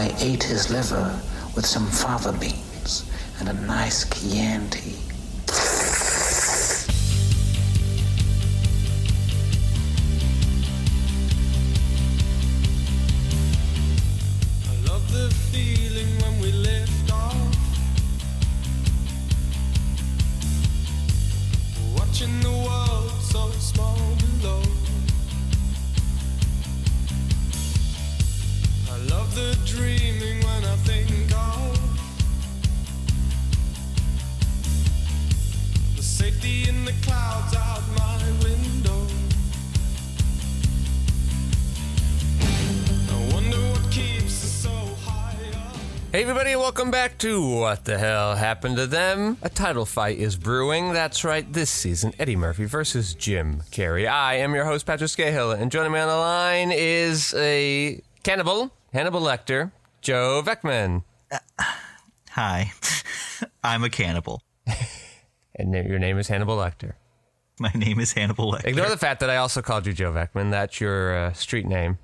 I ate his liver with some fava beans and a nice Chianti. I love the feeling when we lift off, watching the world so small below. I love the dreaming when I think of the safety in the clouds out my window. I wonder what keeps us so high up. Hey everybody, welcome back to What the Hell Happened to Them? A title fight is brewing. That's right, this season, Eddie Murphy versus Jim Carrey. I am your host, Patrick Skeyhill, and joining me on the line is a cannibal, Hannibal Lecter, Joe Vekeman. Hi, I'm a cannibal. And your name is Hannibal Lecter. My name is Hannibal Lecter. Ignore the fact that I also called you Joe Vekeman. That's your street name.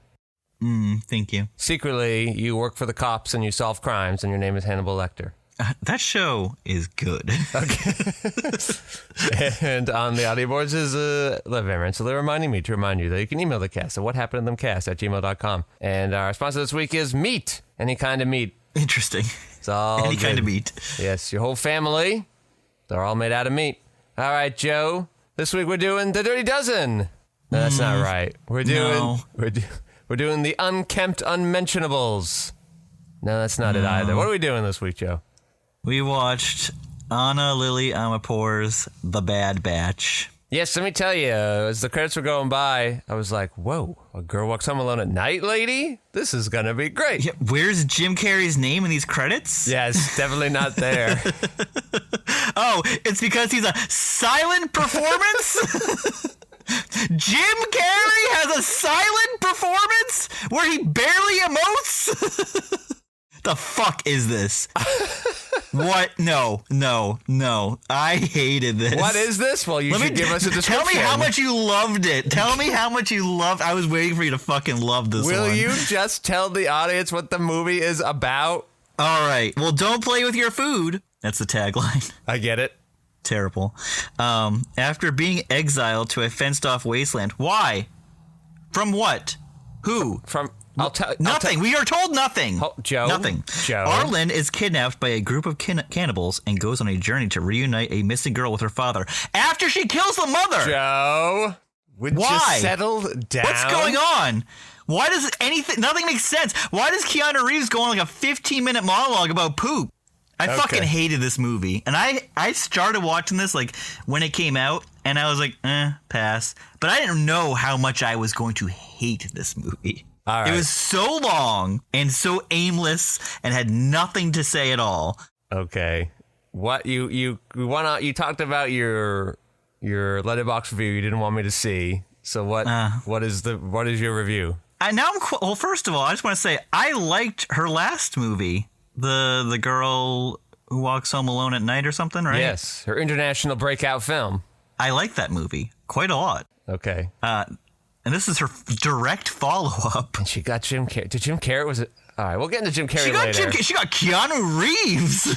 Thank you. Secretly, you work for the cops and you solve crimes, and your name is Hannibal Lecter. That show is good. Okay. And on the audio boards is Liv Aaron. So they're reminding me to remind you that you can email the cast at whathappenedtothamcast@gmail.com. And our sponsor this week is meat. Any kind of meat. Interesting. It's all Any good. kind of meat. Yes, your whole family, they're all made out of meat. All right, Joe. This week we're doing the Dirty Dozen. No, that's not right. We're doing we're doing the unkempt unmentionables. No, that's not it either. What are we doing this week, Joe? We watched Anna Lily Amirpour's The Bad Batch. Yes, let me tell you, as the credits were going by, I was like, whoa, a girl walks home alone at night, lady? This is going to be great. Yeah, where's Jim Carrey's name in these credits? Yes, definitely not there. Oh, it's because he's a silent performance? Jim Carrey has a silent performance where he barely emotes? The fuck is this? What? No. I hated this. What is this? Well, you should give us a description. Tell me how much you loved it. Tell me how much you loved. I was waiting for you to fucking love this Will one. you just tell the audience what the movie is about? All right. Well, don't play with your food. That's the tagline. I get it. Terrible. After being exiled to a fenced-off wasteland. Why? From what? Who? Nothing. We are told nothing. Joe. Nothing. Joe. Arlen is kidnapped by a group of cannibals and goes on a journey to reunite a missing girl with her father after she kills the mother. Joe. Why? You settle down? What's going on? Why does nothing makes sense? Why does Keanu Reeves go on like a 15-minute monologue about poop? I fucking hated this movie. And I started watching this like when it came out and I was like, pass. But I didn't know how much I was going to hate this movie. All right. It was so long and so aimless and had nothing to say at all. Okay. What you talked about your Letterboxd review you didn't want me to see. So what is your review? Well, first of all, I just want to say I liked her last movie, the girl who walks home alone at night or something, right? Yes, her international breakout film. I like that movie quite a lot. Okay. And this is her direct follow-up. And she got Jim Carrey. Did Jim Carrey was it? All right, we'll get into Jim Carrey later. She got Keanu Reeves.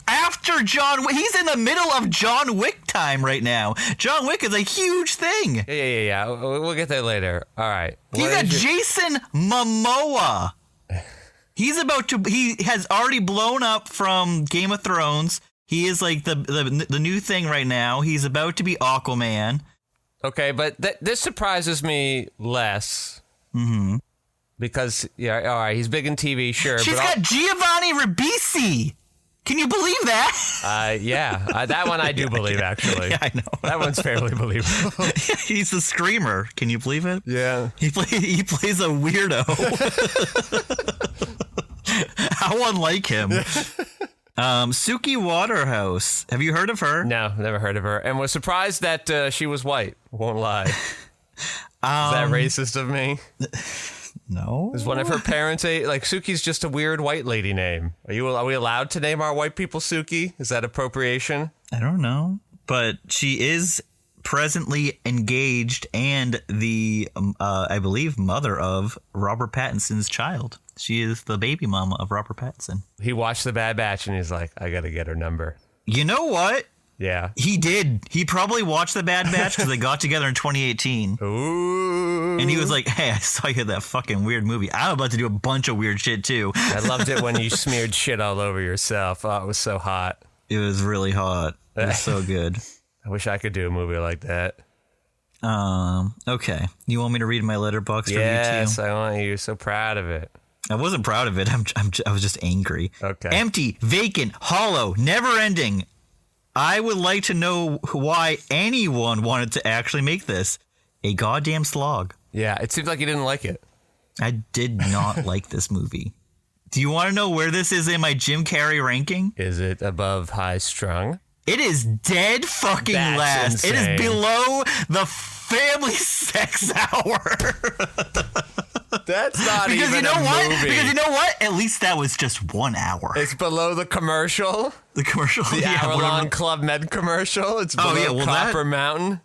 After John Wick. He's in the middle of John Wick time right now. John Wick is a huge thing. Yeah. We'll get there later. All right. He's got Jason Momoa. He has already blown up from Game of Thrones. He is like the new thing right now. He's about to be Aquaman. Okay, but this surprises me less. Mm-hmm. Because, yeah, all right, he's big in TV, sure. She's got Giovanni Ribisi. Can you believe that? Yeah. That one I do believe, actually. Yeah, I know. That one's fairly believable. He's the screamer. Can you believe it? Yeah. He plays a weirdo. How unlike him. Suki Waterhouse. Have you heard of her? No, never heard of her. And was surprised that she was white. Won't lie. Is that racist of me? No. Is one of her parents Suki's just a weird white lady name? Are we allowed to name our white people Suki? Is that appropriation? I don't know. But she is presently engaged and the, I believe, mother of Robert Pattinson's child. She is the baby mama of Robert Pattinson. He watched The Bad Batch and he's like, I got to get her number. You know what? Yeah. He did. He probably watched The Bad Batch because they got together in 2018. Ooh. And he was like, hey, I saw you in that fucking weird movie. I'm about to do a bunch of weird shit, too. I loved it when you smeared shit all over yourself. Oh, it was so hot. It was really hot. It was so good. I wish I could do a movie like that. Okay. You want me to read my Letterboxd review too? Yes, I want you. You're so proud of it. I wasn't proud of it. I was just angry. Okay. Empty, vacant, hollow, never ending. I would like to know why anyone wanted to actually make this a goddamn slog. Yeah, it seems like you didn't like it. I did not like this movie. Do you want to know where this is in my Jim Carrey ranking? Is it above High Strung? It is dead fucking That's last. insane. It is below the Family Sex Hour. That's not Because even you know a what? movie. Because you know what? At least that was just 1 hour. It's below the commercial. The commercial. The yeah, hour-long whatever. Club Med commercial. It's below well, Copper Mountain.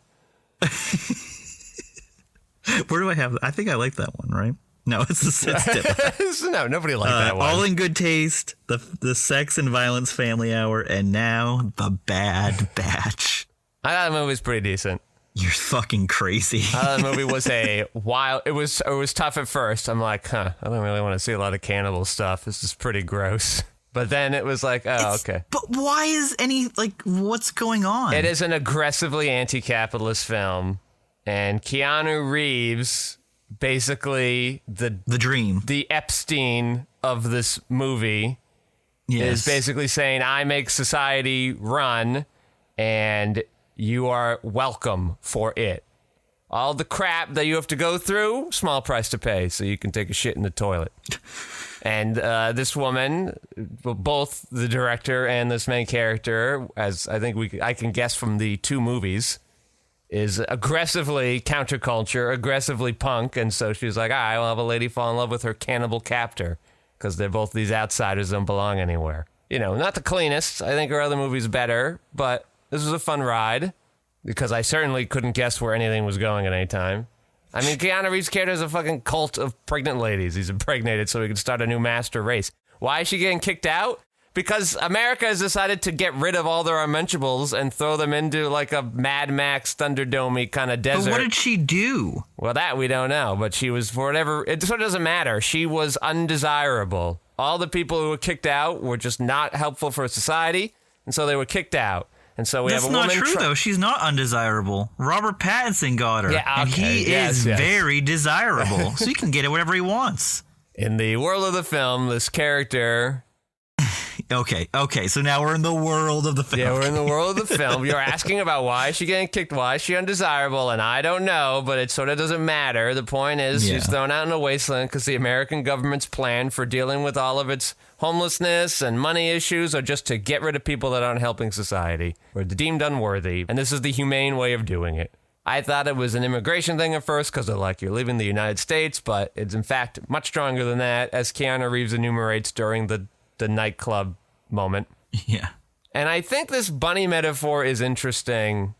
Where do I have? I think I like that one, right? No, it's different. No, nobody liked that one. All in Good Taste, the Sex and Violence Family Hour, and now The Bad Batch. I thought the movie was pretty decent. You're fucking crazy. I thought the movie was a wild. It was tough at first. I'm like, I don't really want to see a lot of cannibal stuff. This is pretty gross. But then it was like, okay. But why is what's going on? It is an aggressively anti-capitalist film, and Keanu Reeves, basically the dream, the Epstein of this movie, is basically saying, I make society run, and you are welcome for it. All the crap that you have to go through, small price to pay, so you can take a shit in the toilet. And this woman, both the director and this main character, as I think I can guess from the two movies, is aggressively counterculture, aggressively punk, and so she's like, I'll have a lady fall in love with her cannibal captor, because they're both these outsiders, don't belong anywhere. You know, not the cleanest. I think her other movie's better, but this was a fun ride, because I certainly couldn't guess where anything was going at any time. I mean, Keanu Reeves' character is a fucking cult of pregnant ladies. He's impregnated so he can start a new master race. Why is she getting kicked out? Because America has decided to get rid of all their unmentionables and throw them into like a Mad Max Thunderdome kind of desert. But what did she do? Well, that we don't know, but she was, for whatever, it sort of doesn't matter. She was undesirable. All the people who were kicked out were just not helpful for society, and so they were kicked out. And so we That's have a woman. That's not true, though. She's not undesirable. Robert Pattinson got her. Yeah, and okay. he is very desirable. So he can get it whatever he wants. In the world of the film, this character. Okay. So now we're in the world of the film. Yeah, we're in the world of the film. You're asking about why is she getting kicked? Why is she undesirable? And I don't know, but it sort of doesn't matter. The point is she's thrown out in a wasteland because the American government's plan for dealing with all of its homelessness and money issues are just to get rid of people that aren't helping society or deemed unworthy. And this is the humane way of doing it. I thought it was an immigration thing at first because they're like, you're leaving the United States, but it's in fact much stronger than that, as Keanu Reeves enumerates during the nightclub moment. Yeah. And I think this bunny metaphor is interesting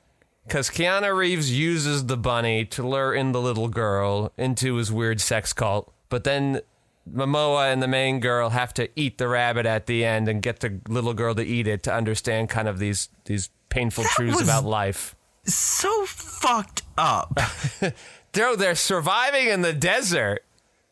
because Keanu Reeves uses the bunny to lure in the little girl into his weird sex cult. But then Mamoa and the main girl have to eat the rabbit at the end and get the little girl to eat it to understand kind of these painful truths about life. So fucked up. They're surviving in the desert.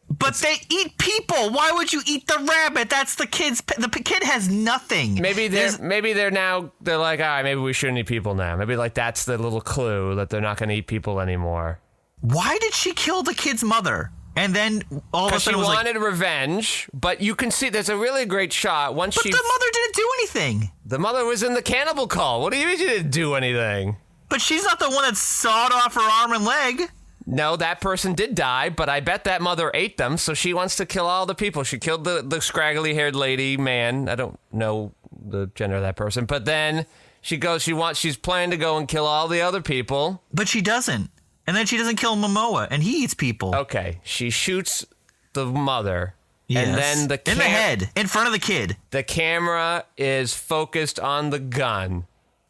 But they eat people. Why would you eat the rabbit? That's the kid's. The kid has nothing. Maybe they're like, all right, maybe we shouldn't eat people now. Maybe like that's the little clue that they're not going to eat people anymore. Why did she kill the kid's mother? And then all of a sudden she wanted revenge, but you can see there's a really great shot But the mother didn't do anything. The mother was in the cannibal call. What do you mean she didn't do anything? But she's not the one that sawed off her arm and leg. No, that person did die, but I bet that mother ate them, so she wants to kill all the people. She killed the scraggly-haired lady, man. I don't know the gender of that person. But then she's planning to go and kill all the other people. But she doesn't. And then she doesn't kill Momoa, and he eats people. Okay, she shoots the mother. Yes. And then in the head, in front of the kid. The camera is focused on the gun.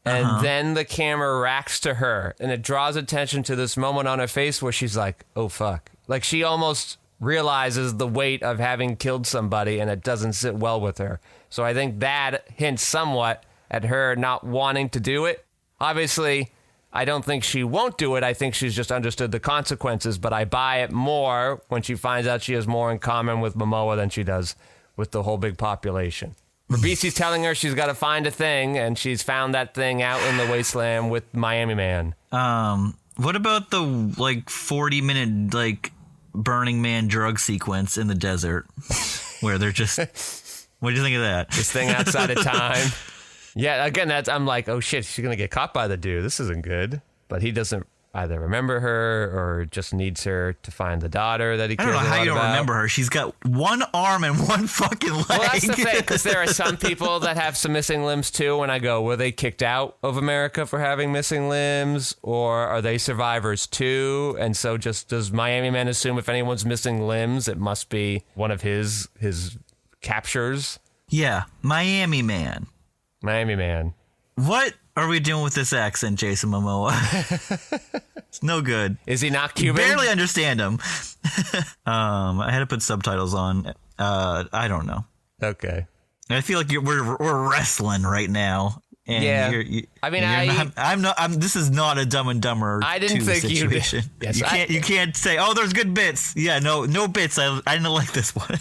And then the camera racks to her, and it draws attention to this moment on her face where she's like, oh, fuck. Like, she almost realizes the weight of having killed somebody, and it doesn't sit well with her. So I think that hints somewhat at her not wanting to do it. Obviously, I don't think she won't do it. I think she's just understood the consequences, but I buy it more when she finds out she has more in common with Momoa than she does with the whole big population. Ribisi's telling her she's got to find a thing, and she's found that thing out in the wasteland with Miami Man. What about the 40-minute Burning Man drug sequence in the desert where they're just what do you think of that? This thing outside of time. Yeah, again, I'm like, oh shit, she's gonna get caught by the dude. This isn't good. But he doesn't either remember her or just needs her to find the daughter that he cares I don't know how you don't about. remember her. She's got one arm and one fucking leg. Well, that's the thing, because there are some people that have some missing limbs too. When I go, were they kicked out of America for having missing limbs, or are they survivors too? And so, just does Miami Man assume if anyone's missing limbs, it must be one of his captures? Yeah, Miami Man. Miami Man. What are we doing with this accent, Jason Momoa? It's no good. Is he not Cuban? Barely understand him. I had to put subtitles on. I don't know. Okay. I feel like we're wrestling right now. And yeah. I'm not. This is not a Dumb and Dumber. I didn't 2 think situation. you did. Yes, you can't say, oh, there's good bits. Yeah, no bits. I didn't like this one.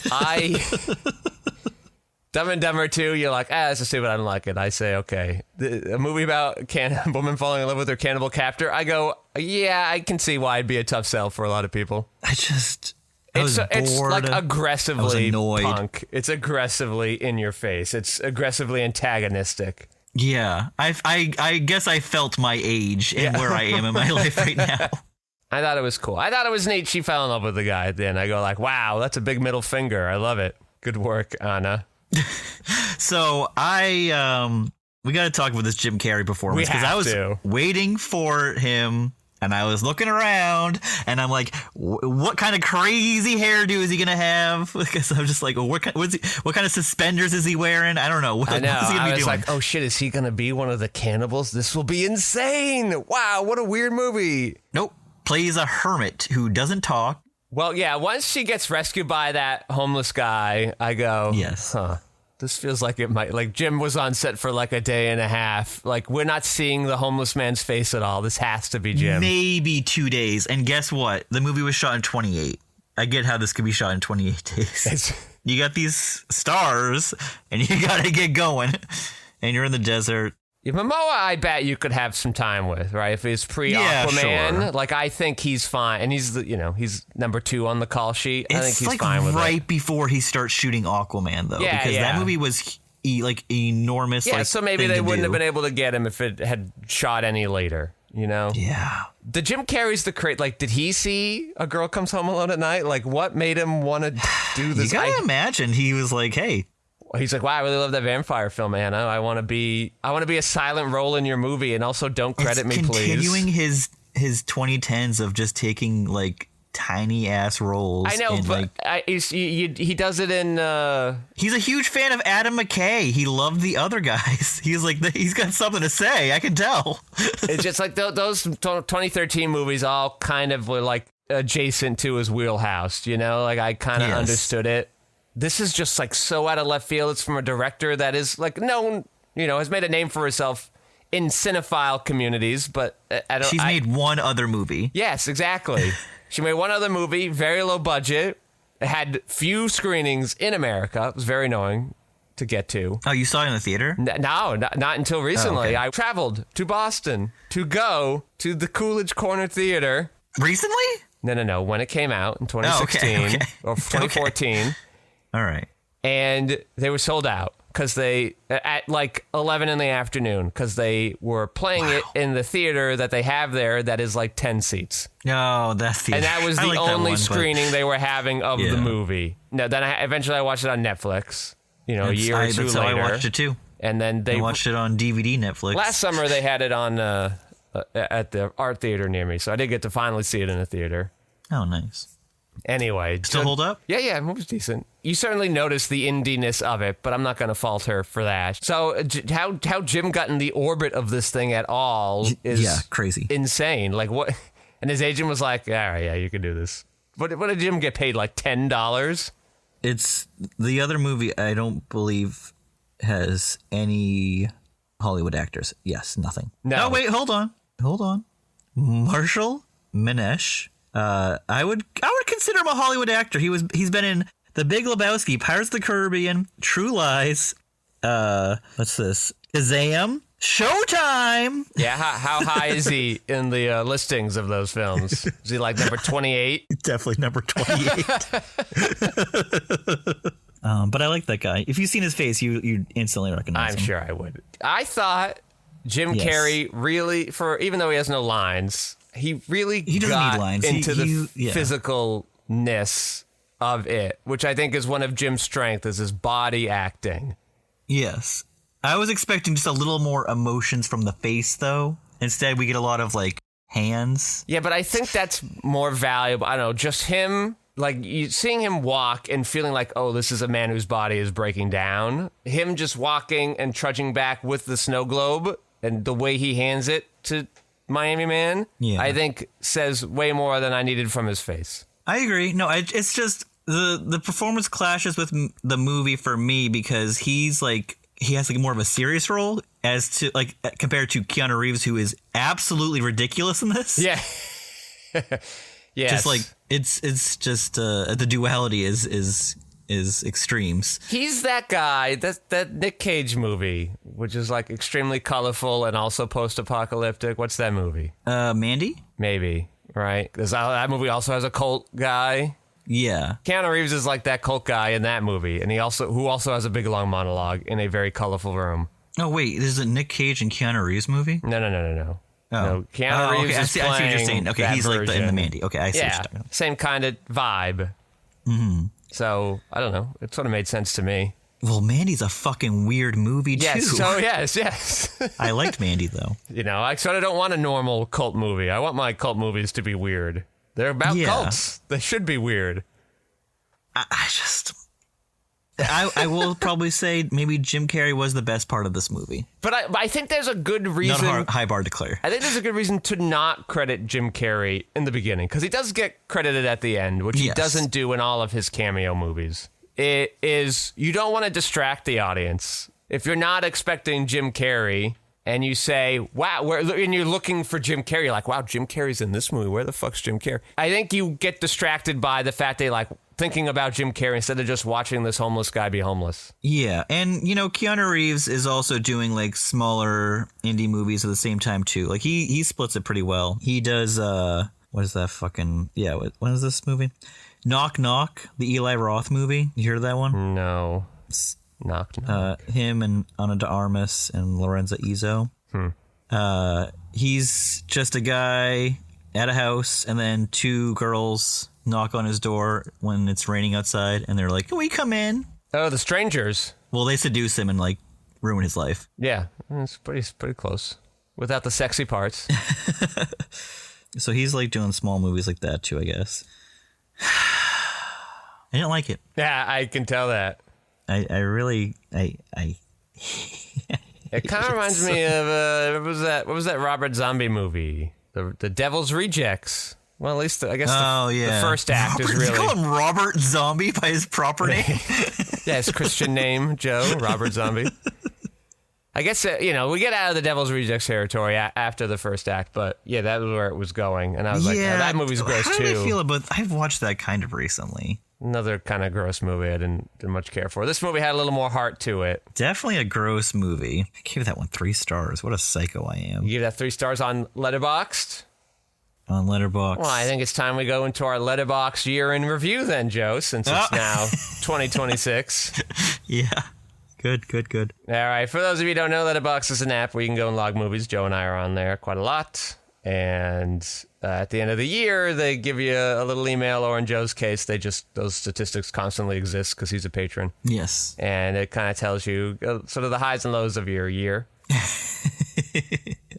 Dumb and Dumber 2, you're like, that's a stupid, I don't like it. I say, okay. A movie about a woman falling in love with her cannibal captor. I go, yeah, I can see why it'd be a tough sell for a lot of people. I was bored. It's like aggressively annoyed. punk. It's aggressively in your face. It's aggressively antagonistic. Yeah, I guess I felt my age and where I am in my life right now. I thought it was cool. I thought it was neat. She fell in love with the guy at the end. I go like, wow, that's a big middle finger. I love it. Good work, Anna. So we got to talk about this Jim Carrey performance because I was waiting for him and I was looking around and I'm like, what kind of crazy hairdo is he gonna have? Because I'm just like, what kind of suspenders is he wearing? I don't know. I know. What's he gonna be doing? Like, oh shit, is he gonna be one of the cannibals? This will be insane! Wow, what a weird movie. Nope. Plays a hermit who doesn't talk. Well, yeah, once she gets rescued by that homeless guy, I go, yes. This feels like it might, like Jim was on set for like a day and a half. Like, we're not seeing the homeless man's face at all. This has to be Jim. Maybe 2 days. And guess what? The movie was shot in 28. I get how this could be shot in 28 days. You got these stars and you got to get going. And you're in the desert. Yeah, Momoa, I bet you could have some time with, right? If he's pre-Aquaman, sure. Like I think he's fine, and he's he's number 2 on the call sheet. I think he's fine with it. Right before he starts shooting Aquaman, though, because that movie was enormous. Yeah, so maybe they wouldn't have been able to get him if it had shot any later. Yeah. The Jim Carrey's the crate. Like, did he see A Girl Comes Home Alone at Night? Like, what made him want to do this? You gotta imagine he was like, hey. He's like, wow, I really love that vampire film, Anna. I want to be a silent role in your movie, and also don't credit me, please. Continuing his 2010s of just taking like tiny ass roles. I know, but he does it in. He's a huge fan of Adam McKay. He loved the other guys. He's like, he's got something to say. I can tell. It's just like those 2013 movies all kind of were like adjacent to his wheelhouse. Like I kind of understood it. This is just like so out of left field. It's from a director that is like known, has made a name for herself in cinephile communities, but she's made one other movie. Yes, exactly. She made one other movie, very low budget. It had few screenings in America. It was very annoying to get to. Oh, you saw it in the theater? No, not until recently. Oh, okay. I traveled to Boston to go to the Coolidge Corner Theater. Recently? No. When it came out in 2016 or 2014. Okay. All right. And they were sold out because they, at like 11 in the afternoon, because they were playing it in the theater that they have there that is like 10 seats. No, that's the. And that was the only screening they were having of the movie. No, then eventually I watched it on Netflix, a year or two later. I watched it too. And then they watched it on DVD Netflix. Last summer they had it on at the art theater near me, so I did get to finally see it in a theater. Oh, nice. Anyway. Still hold up? Yeah, it was decent. You certainly noticed the indiness of it, but I'm not going to fault her for that. So how Jim got in the orbit of this thing at all is crazy. Insane. Like what? And his agent was like, all right, yeah, you can do this. What did Jim get paid, like $10? It's the other movie I don't believe has any Hollywood actors. Yes, nothing. No. Oh, wait, hold on. Marshall Minesh. I would consider him a Hollywood actor. He's been in The Big Lebowski, Pirates of the Caribbean, True Lies. What's this? Shazam, Showtime. Yeah, how high is he in the listings of those films? Is he like number 28? Definitely number 28. But I like that guy. If you've seen his face, you instantly recognize him. I'm sure I would. I thought Jim Carrey really, even though he has no lines, he really doesn't got need lines. into the physicalness of it, which I think is one of Jim's strengths, is his body acting. Yes. I was expecting just a little more emotions from the face, though. Instead, we get a lot of, like, hands. Yeah, but I think that's more valuable. I don't know, just him, like, seeing him walk and feeling like, oh, this is a man whose body is breaking down. Him just walking and trudging back with the snow globe and the way he hands it to Miami Man, I think says way more than I needed from his face. I agree. No, it's just the performance clashes with the movie for me because he's, like, he has like more of a serious role as to like compared to Keanu Reeves, who is absolutely ridiculous in this. Yeah. Yeah. Just like it's just the duality is extremes. He's that guy, that Nick Cage movie, which is like extremely colorful and also post-apocalyptic. What's that movie? Mandy? Maybe, right? Because that movie also has a cult guy. Yeah. Keanu Reeves is like that cult guy in that movie, and who also has a big long monologue in a very colorful room. Oh wait, is it Nick Cage and Keanu Reeves movie? No. Oh. No, Keanu Reeves is playing. I see what you're saying. Okay, he's version. like in the Mandy. Okay, I see what you're talking about. Same kind of vibe. Mm-hmm. So I don't know. It sort of made sense to me. Well, Mandy's a fucking weird movie too. Yes. I liked Mandy though. You know, I sort of don't want a normal cult movie. I want my cult movies to be weird. They're about cults. They should be weird. I will probably say maybe Jim Carrey was the best part of this movie. But I think there's a good reason. Not high bar to clear. I think there's a good reason to not credit Jim Carrey in the beginning, because he does get credited at the end, which he doesn't do in all of his cameo movies. It is, you don't want to distract the audience. If you're not expecting Jim Carrey and you say, wow, and you're looking for Jim Carrey, you're like, wow, Jim Carrey's in this movie. Where the fuck's Jim Carrey? I think you get distracted by the fact they like thinking about Jim Carrey instead of just watching this homeless guy be homeless. Yeah, and, you know, Keanu Reeves is also doing, like, smaller indie movies at the same time, too. Like, he splits it pretty well. He does, what is that fucking, what is this movie? Knock Knock, the Eli Roth movie. You heard of that one? No. Knock Knock. Him and Ana de Armas and Lorenza Izzo. He's just a guy at a house, and then two girls knock on his door when it's raining outside, and they're like, can we come in? Oh, the strangers. Well, they seduce him and, like, ruin his life. Yeah, it's pretty close. Without the sexy parts. So he's, like, doing small movies like that, too, I guess. I didn't like it. Yeah, I can tell that. I really... It kind of reminds me of, what was that Robert Zombie movie? The Devil's Rejects. Well, at least I guess the first act is really... You call him Robert Zombie by his proper name? Yeah, his Christian name, Joe, Robert Zombie. I guess, we get out of the Devil's Rejects territory after the first act, but yeah, that was where it was going. And I was like, that movie's gross too. How did I feel about... I've watched that kind of recently. Another kind of gross movie I didn't much care for. This movie had a little more heart to it. Definitely a gross movie. I gave that one 3 stars. What a psycho I am. You gave that 3 stars on Letterboxd? On Letterboxd. Well, I think it's time we go into our Letterboxd year in review then, Joe, since it's now 2026. Yeah. Good. All right. For those of you who don't know, Letterboxd is an app where you can go and log movies. Joe and I are on there quite a lot. And at the end of the year, they give you a little email, or in Joe's case, those statistics constantly exist because he's a patron. Yes. And it kind of tells you sort of the highs and lows of your year.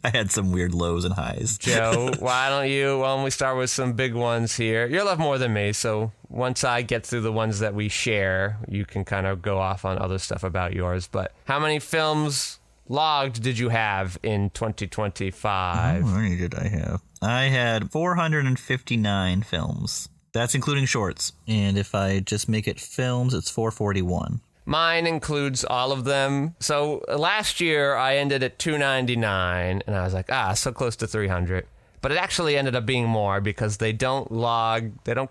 I had some weird lows and highs. Joe, why don't we start with some big ones here? You'll have more than me, so once I get through the ones that we share, you can kind of go off on other stuff about yours. But how many films logged did you have in 2025? How many did I have? I had 459 films That's including shorts. And if I just make it films, it's 441. Mine includes all of them. So last year I ended at 299, and I was like, so close to 300. But it actually ended up being more because they don't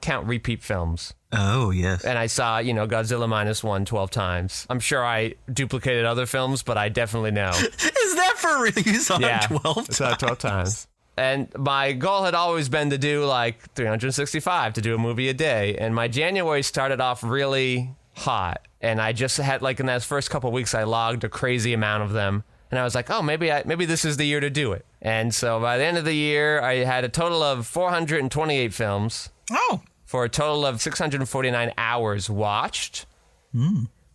count repeat films. Oh, yes. And I saw, Godzilla Minus One 12 times. I'm sure I duplicated other films, but I definitely know. Is that for real? You saw it 12 times? I saw it 12 times. And my goal had always been to do like 365, to do a movie a day. And my January started off really hot. And I just had, like, in those first couple of weeks, I logged a crazy amount of them. And I was like, maybe this is the year to do it. And so by the end of the year, I had a total of 428 films. Oh. For a total of 649 hours watched,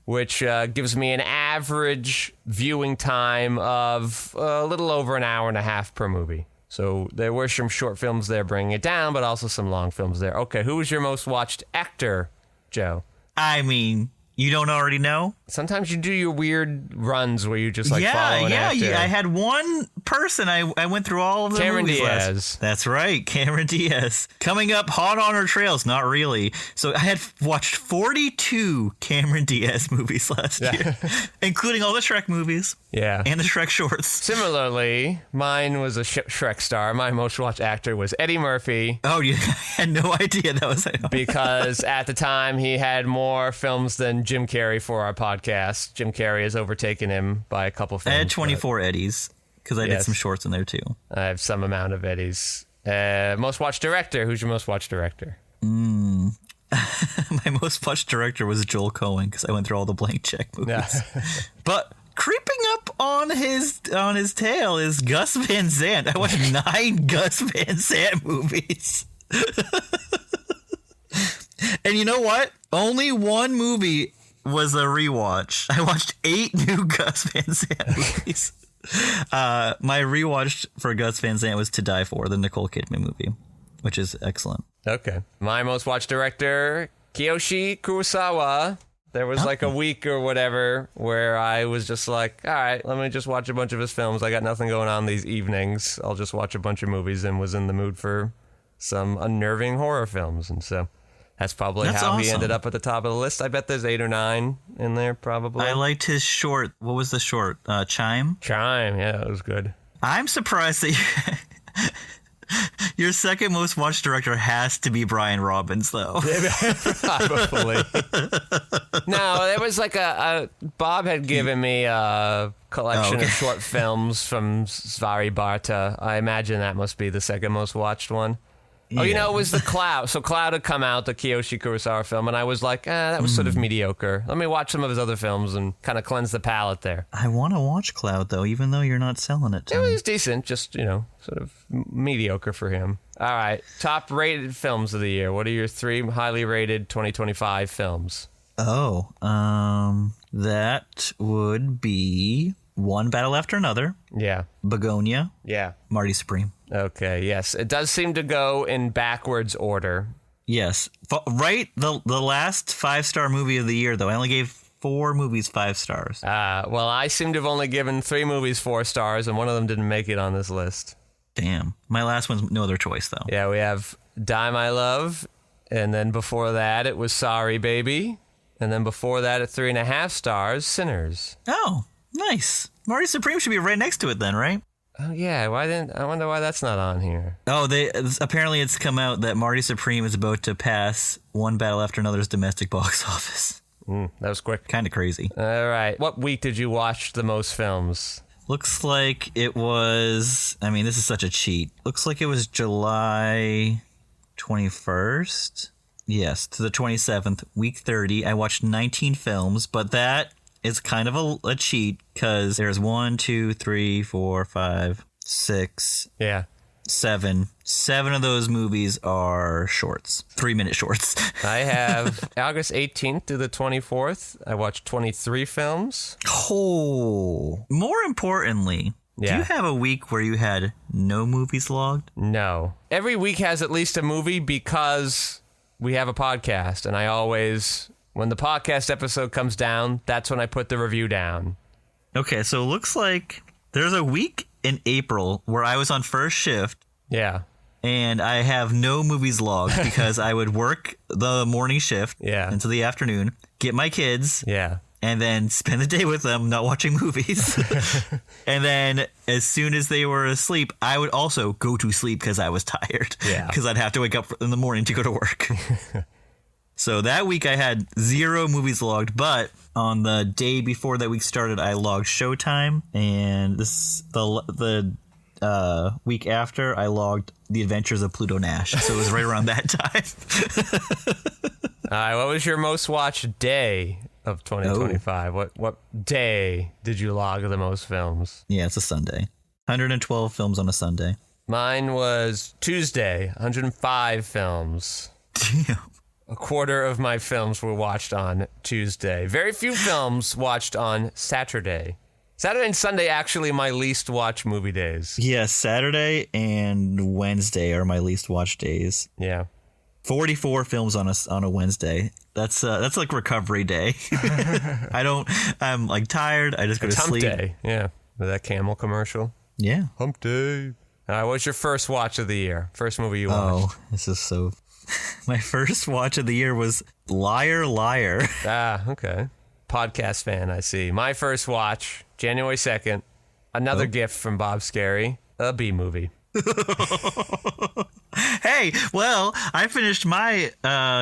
which gives me an average viewing time of a little over an hour and a half per movie. So there were some short films there bringing it down, but also some long films there. Okay, who was your most watched actor, Joe? I mean, you don't already know? Sometimes you do your weird runs where you just follow an actor. I had one person. I went through all of the Cameron movies Diaz. That's right, Cameron Diaz. Coming up hot on her trails, not really. So I had watched 42 Cameron Diaz movies last year, including all the Shrek movies. Yeah. And the Shrek shorts. Similarly, mine was a Shrek star. My most watched actor was Eddie Murphy. Oh, you had no idea that was... Because at the time, he had more films than Jim Carrey for our podcast. Jim Carrey has overtaken him by a couple films. I had 24 Eddies, because I did some shorts in there, too. I have some amount of Eddies. Most watched director. Who's your most watched director? My most watched director was Joel Coen, because I went through all the blank check movies. But... creeping up on his tail is Gus Van Sant. I watched 9 Gus Van Sant movies. And you know what? Only one movie was a rewatch. I watched 8 new Gus Van Sant movies. My rewatch for Gus Van Sant was To Die For, the Nicole Kidman movie, which is excellent. Okay. My most watched director, Kiyoshi Kurosawa. There was like a week or whatever where I was just like, all right, let me just watch a bunch of his films. I got nothing going on these evenings. I'll just watch a bunch of movies, and was in the mood for some unnerving horror films. And so that's probably how he ended up at the top of the list. I bet there's 8 or 9 in there probably. I liked his short. What was the short? Chime? Chime, yeah, it was good. I'm surprised that your second most watched director has to be Brian Robbins, though. Probably. No, there was like Bob had given me a collection of short films from Svari Barta. I imagine that must be the second most watched one. Oh, it was The Cloud. So Cloud had come out, the Kiyoshi Kurosawa film, and I was like, that was sort of mediocre. Let me watch some of his other films and kind of cleanse the palate there. I want to watch Cloud, though, even though you're not selling it to me. It was decent, just, sort of mediocre for him. All right, top rated films of the year. What are your 3 highly rated 2025 films? Oh, that would be One Battle After Another. Yeah. Begonia. Yeah. Marty Supreme. Okay, yes. It does seem to go in backwards order. Yes. Right? The last 5-star movie of the year, though. I only gave 4 movies 5 stars. Well, I seem to have only given 3 movies 4 stars, and one of them didn't make it on this list. Damn. My last one's No Other Choice, though. Yeah, we have Die My Love, and then before that it was Sorry Baby, and then before that at 3.5 stars, Sinners. Oh, nice. Marty Supreme should be right next to it then, right? Oh yeah, I wonder why that's not on here. Oh, apparently it's come out that Marty Supreme is about to pass One Battle After Another's domestic box office. That was quick. Kind of crazy. All right. What week did you watch the most films? Looks like it was, this is such a cheat. Looks like it was July 21st. Yes, to the 27th, week 30. I watched 19 films, but that is kind of a cheat because there's 1, 2, 3, 4, 5, 6, 7. 7 of those movies are shorts, 3-minute shorts. I have August 18th to the 24th. I watched 23 films. Oh, more importantly, do you have a week where you had no movies logged? No. Every week has at least a movie because we have a podcast, and I always... when the podcast episode comes down, that's when I put the review down. Okay, so it looks like there's a week in April where I was on first shift. Yeah. and I have no movies logged because I would work the morning shift until the afternoon, get my kids, and then spend the day with them not watching movies. And then as soon as they were asleep, I would also go to sleep because I was tired. Because I'd have to wake up in the morning to go to work. So that week I had 0 movies logged, but on the day before that week started, I logged Showtime, and the week after I logged The Adventures of Pluto Nash. So it was right around that time. All right, what was your most watched day of 2025? What day did you log the most films? Yeah, it's a Sunday. 112 films on a Sunday. Mine was Tuesday, 105 films. Damn. A quarter of my films were watched on Tuesday. Very few films watched on Saturday. Saturday and Sunday actually my least watched movie days. Yeah, Saturday and Wednesday are my least watched days. Yeah. 44 films on a Wednesday. That's like recovery day. I'm like tired. I just go to sleep. Hump day. Yeah. With that Camel commercial. Yeah. Hump day. All right, what's your first watch of the year? First movie you watched? Oh, this is so... My first watch of the year was Liar, Liar. Ah, okay. Podcast fan, I see. My first watch, January 2nd, another gift from Bob Scary, a B movie. Hey, well, I finished my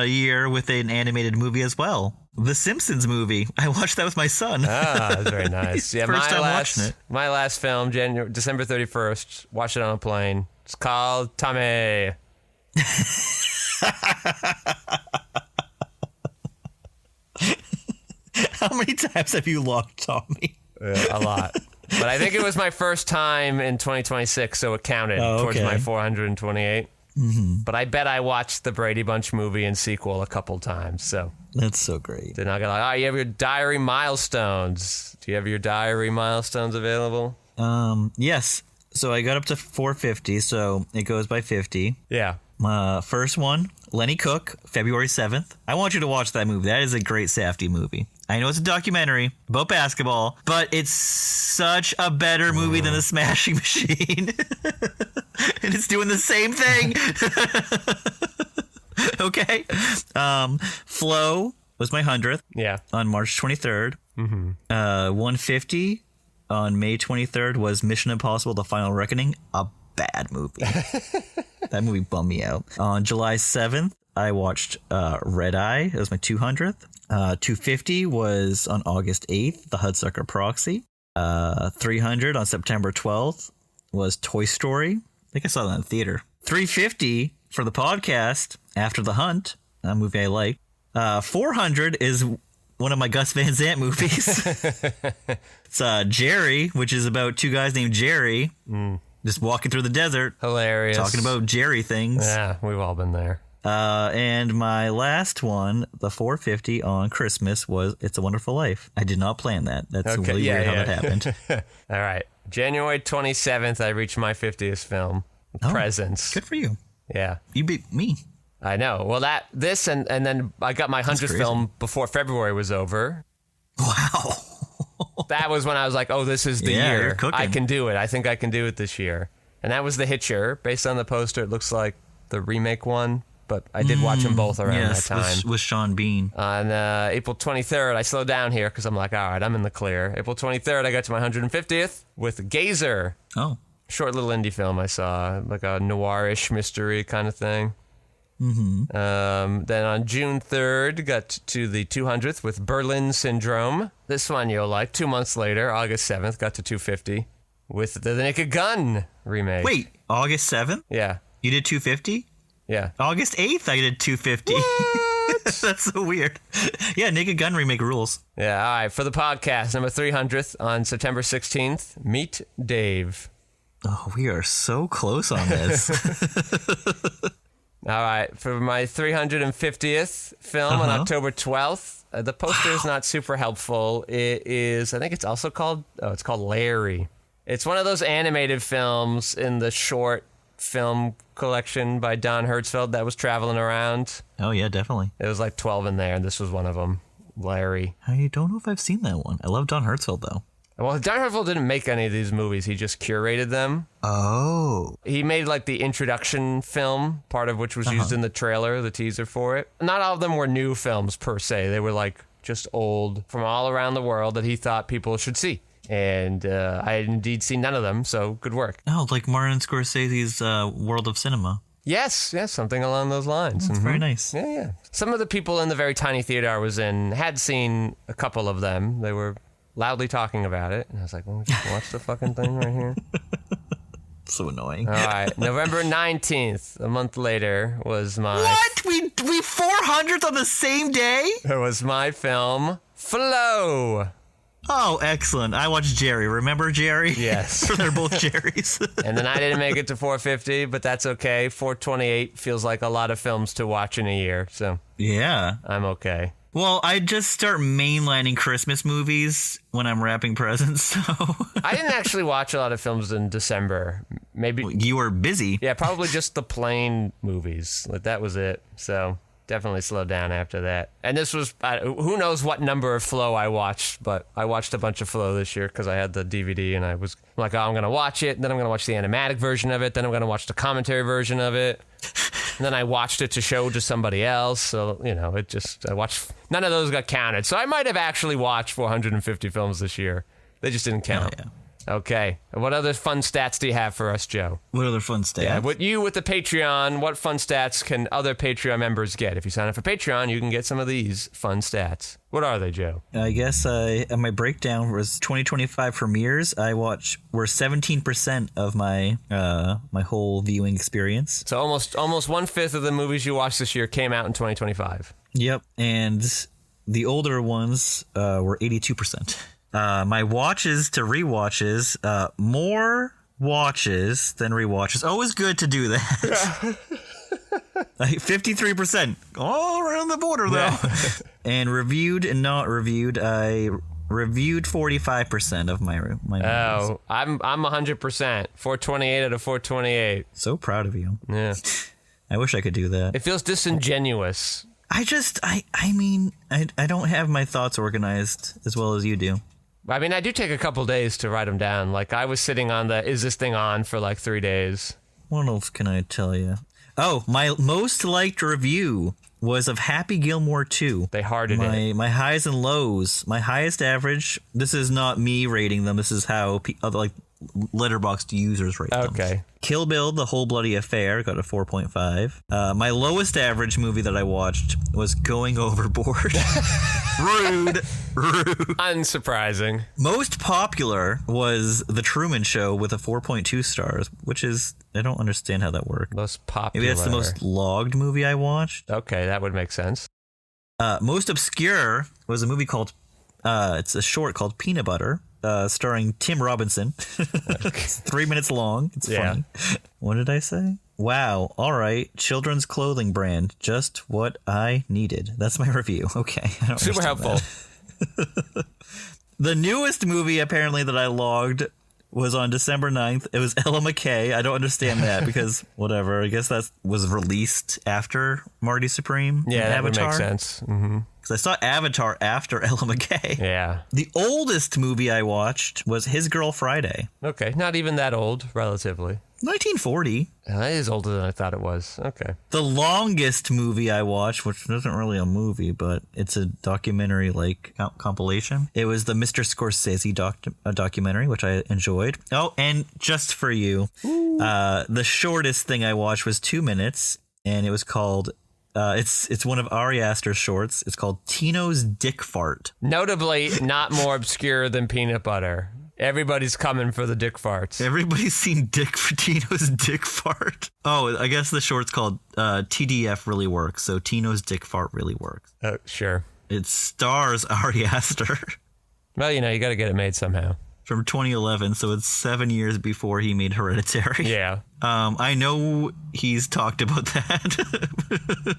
year with an animated movie as well. The Simpsons movie. I watched that with my son. Ah, that's very nice. Yeah, First time watching it. My last film, December 31st, watched it on a plane. It's called Tommy. How many times have you logged Tommy? A lot. But I think it was my first time in 2026, so it counted towards my 428. Mm-hmm. But I bet I watched the Brady Bunch movie and sequel a couple times. So that's so great. They're not gonna like, you have your diary milestones. Do you have your diary milestones available? Yes. So I got up to 450, so it goes by 50. Yeah. First one, Lenny Cook, February 7th. I want you to watch that movie. That is a great Safdie movie. I know it's a documentary about basketball, but it's such a better movie than The Smashing Machine. And it's doing the same thing. Okay. Flow was my 100th. Yeah. On March 23rd. Mm-hmm. 150 on May 23rd was Mission Impossible: The Final Reckoning. A bad movie. That movie bummed me out. On July 7th, I watched Red Eye. It was my 200th. 250 was on August 8th, The Hudsucker Proxy. 300 on September 12th was Toy Story. I think I saw that in the theater. 350 for the podcast, After the Hunt, a movie I like. 400 is one of my Gus Van Sant movies. It's Jerry, which is about two guys named Jerry just walking through the desert. Hilarious. Talking about Jerry things. Yeah, we've all been there. And my last one, the 450 on Christmas, was It's a Wonderful Life. I did not plan that. That's really weird how that happened. All right. January 27th, I reached my 50th film. Presents. Good for you. Yeah. You beat me. I know. Well, and then I got my 100th film before February was over. Wow. That was when I was like, oh, this is the year. You're cooking. I can do it. I think I can do it this year. And that was The Hitcher. Based on the poster, it looks like the remake one. But I did watch them both around that time. With Sean Bean. On April 23rd, I slowed down here because I'm like, all right, I'm in the clear. April 23rd, I got to my 150th with Gazer. Oh. Short little indie film I saw, like a noirish mystery kind of thing. Mm-hmm. Then on June 3rd, got to the 200th with Berlin Syndrome. This one you'll like. 2 months later, August 7th, got to 250 with the Naked Gun remake. Wait, August 7th? Yeah. You did 250? Yeah. August 8th, I did 250. That's so weird. Yeah, Naked Gun remake rules. Yeah, all right. For the podcast, number 300th on September 16th, Meet Dave. Oh, we are so close on this. All right. For my 350th film on October 12th, the poster is not super helpful. It is, I think it's also called, it's called Larry. It's one of those animated films in the short film collection by Don Hertzfeld that was traveling around. Oh, yeah, definitely. It was like 12 in there, and this was one of them. Larry. I don't know if I've seen that one. I love Don Hertzfeld, though. Well, Darren Hartfield didn't make any of these movies. He just curated them. Oh. He made like the introduction film, part of which was used in the trailer, the teaser for it. Not all of them were new films per se. They were like just old from all around the world that he thought people should see. And I had indeed seen none of them, so good work. Oh, like Martin Scorsese's World of Cinema. Yes, something along those lines. That's very nice. Yeah. Some of the people in the very tiny theater I was in had seen a couple of them. They were loudly talking about it. And I was like, well, just watch the fucking thing right here. So annoying. All right. November 19th, a month later, was my... What? We 400th on the same day? It was my film, Flow. Oh, excellent. I watched Jerry. Remember Jerry? Yes. They're both Jerrys. And then I didn't make it to 450, but that's okay. 428 feels like a lot of films to watch in a year, so Yeah. I'm okay. Well, I just start mainlining Christmas movies when I'm wrapping presents, so... I didn't actually watch a lot of films in December. Maybe... You were busy. Yeah, probably just the plain movies. Like, that was it, so... Definitely slowed down after that. And this was, who knows what number of Flow I watched, but I watched a bunch of Flow this year because I had the DVD and I was like, oh, I'm going to watch it. Then I'm going to watch the animatic version of it. Then I'm going to watch the commentary version of it. And then I watched it to show to somebody else. So, I watched, none of those got counted. So I might have actually watched 450 films this year. They just didn't count. Oh, yeah. Okay. What other fun stats do you have for us, Joe? What other fun stats? Yeah, with the Patreon, what fun stats can other Patreon members get? If you sign up for Patreon, you can get some of these fun stats. What are they, Joe? I guess my breakdown was 2025 premieres. were 17% of my my whole viewing experience. So almost 1/5 of the movies you watched this year came out in 2025. Yep, and the older ones were 82%. My watches to rewatches, more watches than rewatches. Always good to do that. 53%, all around the border though. Yeah. And reviewed and not reviewed, I reviewed 45% of my movies. Oh, I'm 100%. 428 out of 428. So proud of you. Yeah. I wish I could do that. It feels disingenuous. I don't have my thoughts organized as well as you do. I mean, I do take a couple days to write them down. Like, I was sitting on the is this thing on for like 3 days. What else can I tell you? Oh, my most liked review was of Happy Gilmore 2. They hearted it. My highs and lows. My highest average, this is not me rating them. This is how Letterboxd users rate them. Okay. Kill Bill, The Whole Bloody Affair, got a 4.5. My lowest average movie that I watched was Going Overboard. Rude. Unsurprising. Most popular was The Truman Show with a 4.2 stars, which is, I don't understand how that worked. Most popular. Maybe that's the most logged movie I watched. Okay, that would make sense. Most obscure was a movie called, it's a short called Peanut Butter. Starring Tim Robinson. It's 3 minutes long. It's funny. What did I say? Wow. All right. Children's clothing brand. Just what I needed. That's my review. Okay. I don't Super helpful. The newest movie, apparently, that I logged was on December 9th. It was Ella McKay. I don't understand that because whatever. I guess that was released after Marty Supreme. Yeah, that Avatar. would make sense. Mm-hmm. Because I saw Avatar after Ella McKay. Yeah. The oldest movie I watched was His Girl Friday. Okay, not even that old, relatively. 1940. That is older than I thought it was. Okay. The longest movie I watched, which isn't really a movie, but it's a documentary compilation. It was the Mr. Scorsese documentary, which I enjoyed. Oh, and just for you, the shortest thing I watched was 2 minutes, and it was called. It's one of Ari Aster's shorts. It's called Tino's Dick Fart. Notably, not more obscure than Peanut Butter. Everybody's coming for the dick farts. Everybody's seen Tino's Dick Fart. Oh, I guess the short's called TDF Really Works. So Tino's Dick Fart Really Works. Oh, sure. It stars Ari Aster. Well, you got to get it made somehow. From 2011, so it's 7 years before he made Hereditary. Yeah. I know he's talked about that.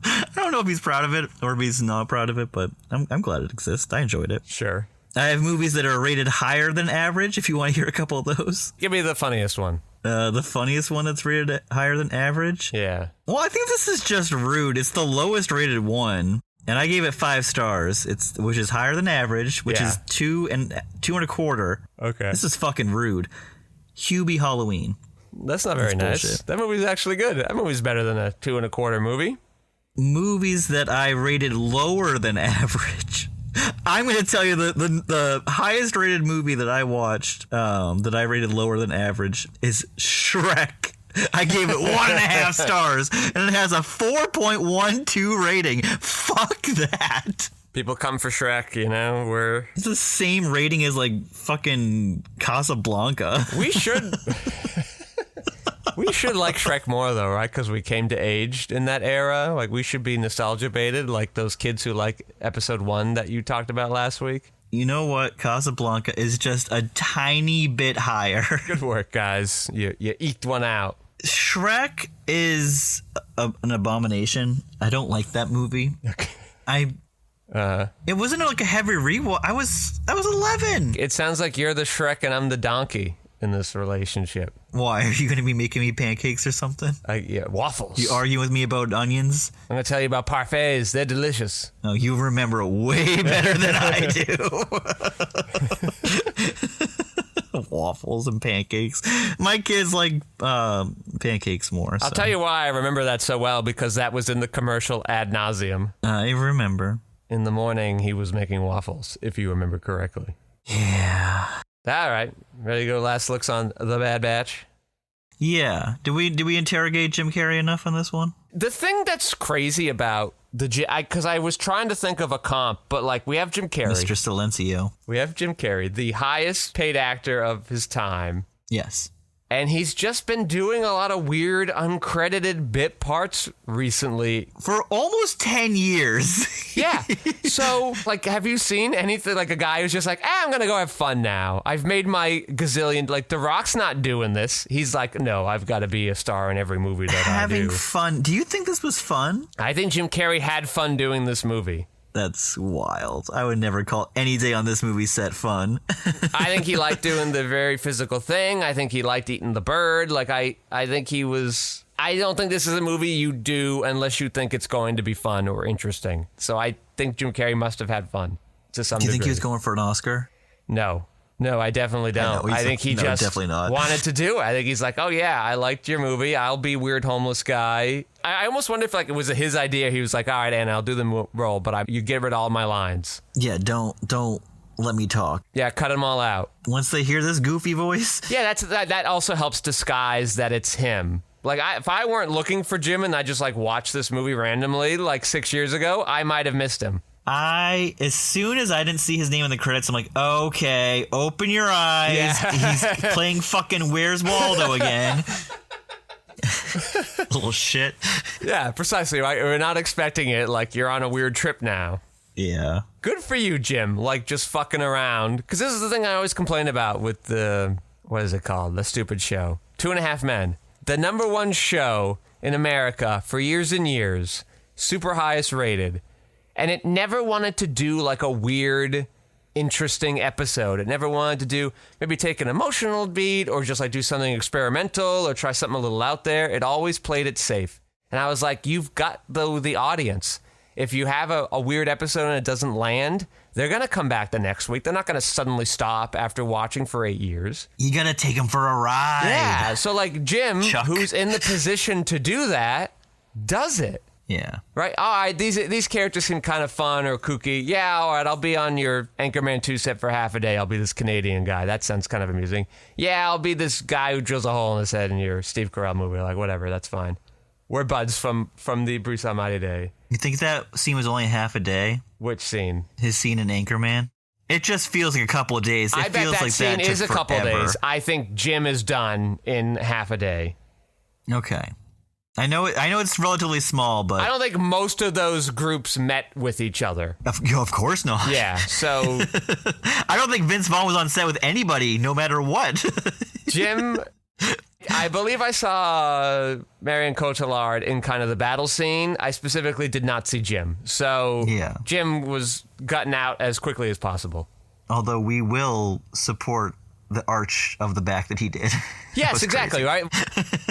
I don't know if he's proud of it or if he's not proud of it, but I'm glad it exists. I enjoyed it. Sure. I have movies that are rated higher than average, if you want to hear a couple of those. Give me the funniest one. The funniest one that's rated higher than average? Yeah. Well, I think this is just rude. It's the lowest rated one. and I gave it 5 stars. Which is higher than average, which is 2 and a quarter. Okay. This is fucking rude. Hubie Halloween. That's not very nice. Bullshit. That movie's actually good. That movie's better than a 2 1/4 movie. Movies that I rated lower than average. I'm going to tell you the highest rated movie that I watched that I rated lower than average is Shrek. I gave it 1.5 stars, and it has a 4.12 rating. Fuck that. People come for Shrek, you know, It's the same rating as, like, fucking Casablanca. we should... We should like Shrek more, though, right? Because we came to age in that era. Like, we should be nostalgia-baited, like those kids who like episode 1 that you talked about last week. You know what? Casablanca is just a tiny bit higher. Good work, guys. You eked one out. Shrek is an abomination. I don't like that movie. Okay. It wasn't like a heavy rewatch. I was 11. It sounds like you're the Shrek and I'm the donkey in this relationship. Why? Are you going to be making me pancakes or something? Yeah, waffles. You arguing with me about onions? I'm going to tell you about parfaits. They're delicious. Oh, you remember it way better than I do. Waffles and pancakes. My kids like pancakes more. I'll tell you why I remember that so well, because that was in the commercial ad nauseum. I remember. In the morning, he was making waffles, if you remember correctly. Yeah. All right. Ready to go last looks on The Bad Batch? Yeah. Did we interrogate Jim Carrey enough on this one? The thing that's crazy about because I was trying to think of a comp, but like we have Jim Carrey. Mr. Silencio. We have Jim Carrey, the highest paid actor of his time. Yes. And he's just been doing a lot of weird, uncredited bit parts recently. For almost 10 years. Yeah. So, like, have you seen anything like a guy who's just like, I'm going to go have fun now. I've made my gazillion. Like, The Rock's not doing this. He's like, no, I've got to be a star in every movie that I do. Having fun. Do you think this was fun? I think Jim Carrey had fun doing this movie. That's wild. I would never call any day on this movie set fun. I think he liked doing the very physical thing. I think he liked eating the bird. Like, I think he was... I don't think this is a movie you do unless you think it's going to be fun or interesting. So I think Jim Carrey must have had fun to some degree. Do you think he was going for an Oscar? No, I definitely don't. I think he just definitely not. wanted to do it. I think he's like, oh yeah, I liked your movie. I'll be weird homeless guy. I almost wonder if like it was his idea. He was like, all right, Anna, I'll do the role, but you get rid of all my lines. Yeah, don't let me talk. Yeah, cut them all out. Once they hear this goofy voice. Yeah, that also helps disguise that it's him. Like, if I weren't looking for Jim and I just like watched this movie randomly like 6 years ago, I might have missed him. As soon as I didn't see his name in the credits, I'm like, okay, open your eyes. Yeah. He's playing fucking Where's Waldo again. Little shit. Yeah, precisely. Right? We're not expecting it. Like, you're on a weird trip now. Yeah. Good for you, Jim. Like, just fucking around. Because this is the thing I always complain about with the, what is it called? The stupid show. 2.5 Men. The #1 show in America for years and years. Super highest rated. And it never wanted to do like a weird, interesting episode. It never wanted to do, maybe take an emotional beat or just like do something experimental or try something a little out there. It always played it safe. And I was like, you've got the audience. If you have a weird episode and it doesn't land, they're going to come back the next week. They're not going to suddenly stop after watching for 8 years. You got to take them for a ride. Yeah. So like Jim, Chuck. who's in the position to do that, does it. Yeah. Right? All right, these characters seem kind of fun or kooky. Yeah, all right, I'll be on your Anchorman 2 set for half a day. I'll be this Canadian guy. That sounds kind of amusing. Yeah, I'll be this guy who drills a hole in his head in your Steve Carell movie. Like, whatever, that's fine. We're buds from the Bruce Almighty day. You think that scene was only half a day? Which scene? His scene in Anchorman? It just feels like a couple of days. I bet that scene is a couple of days. I think Jim is done in half a day. Okay. I know it's relatively small, but I don't think most of those groups met with each other. Of course not. Yeah, so I don't think Vince Vaughn was on set with anybody, no matter what. Jim, I believe I saw Marion Cotillard in kind of the battle scene. I specifically did not see Jim, so yeah. Jim was gotten out as quickly as possible. Although we will support the arch of the back that he did. Yes, exactly, right?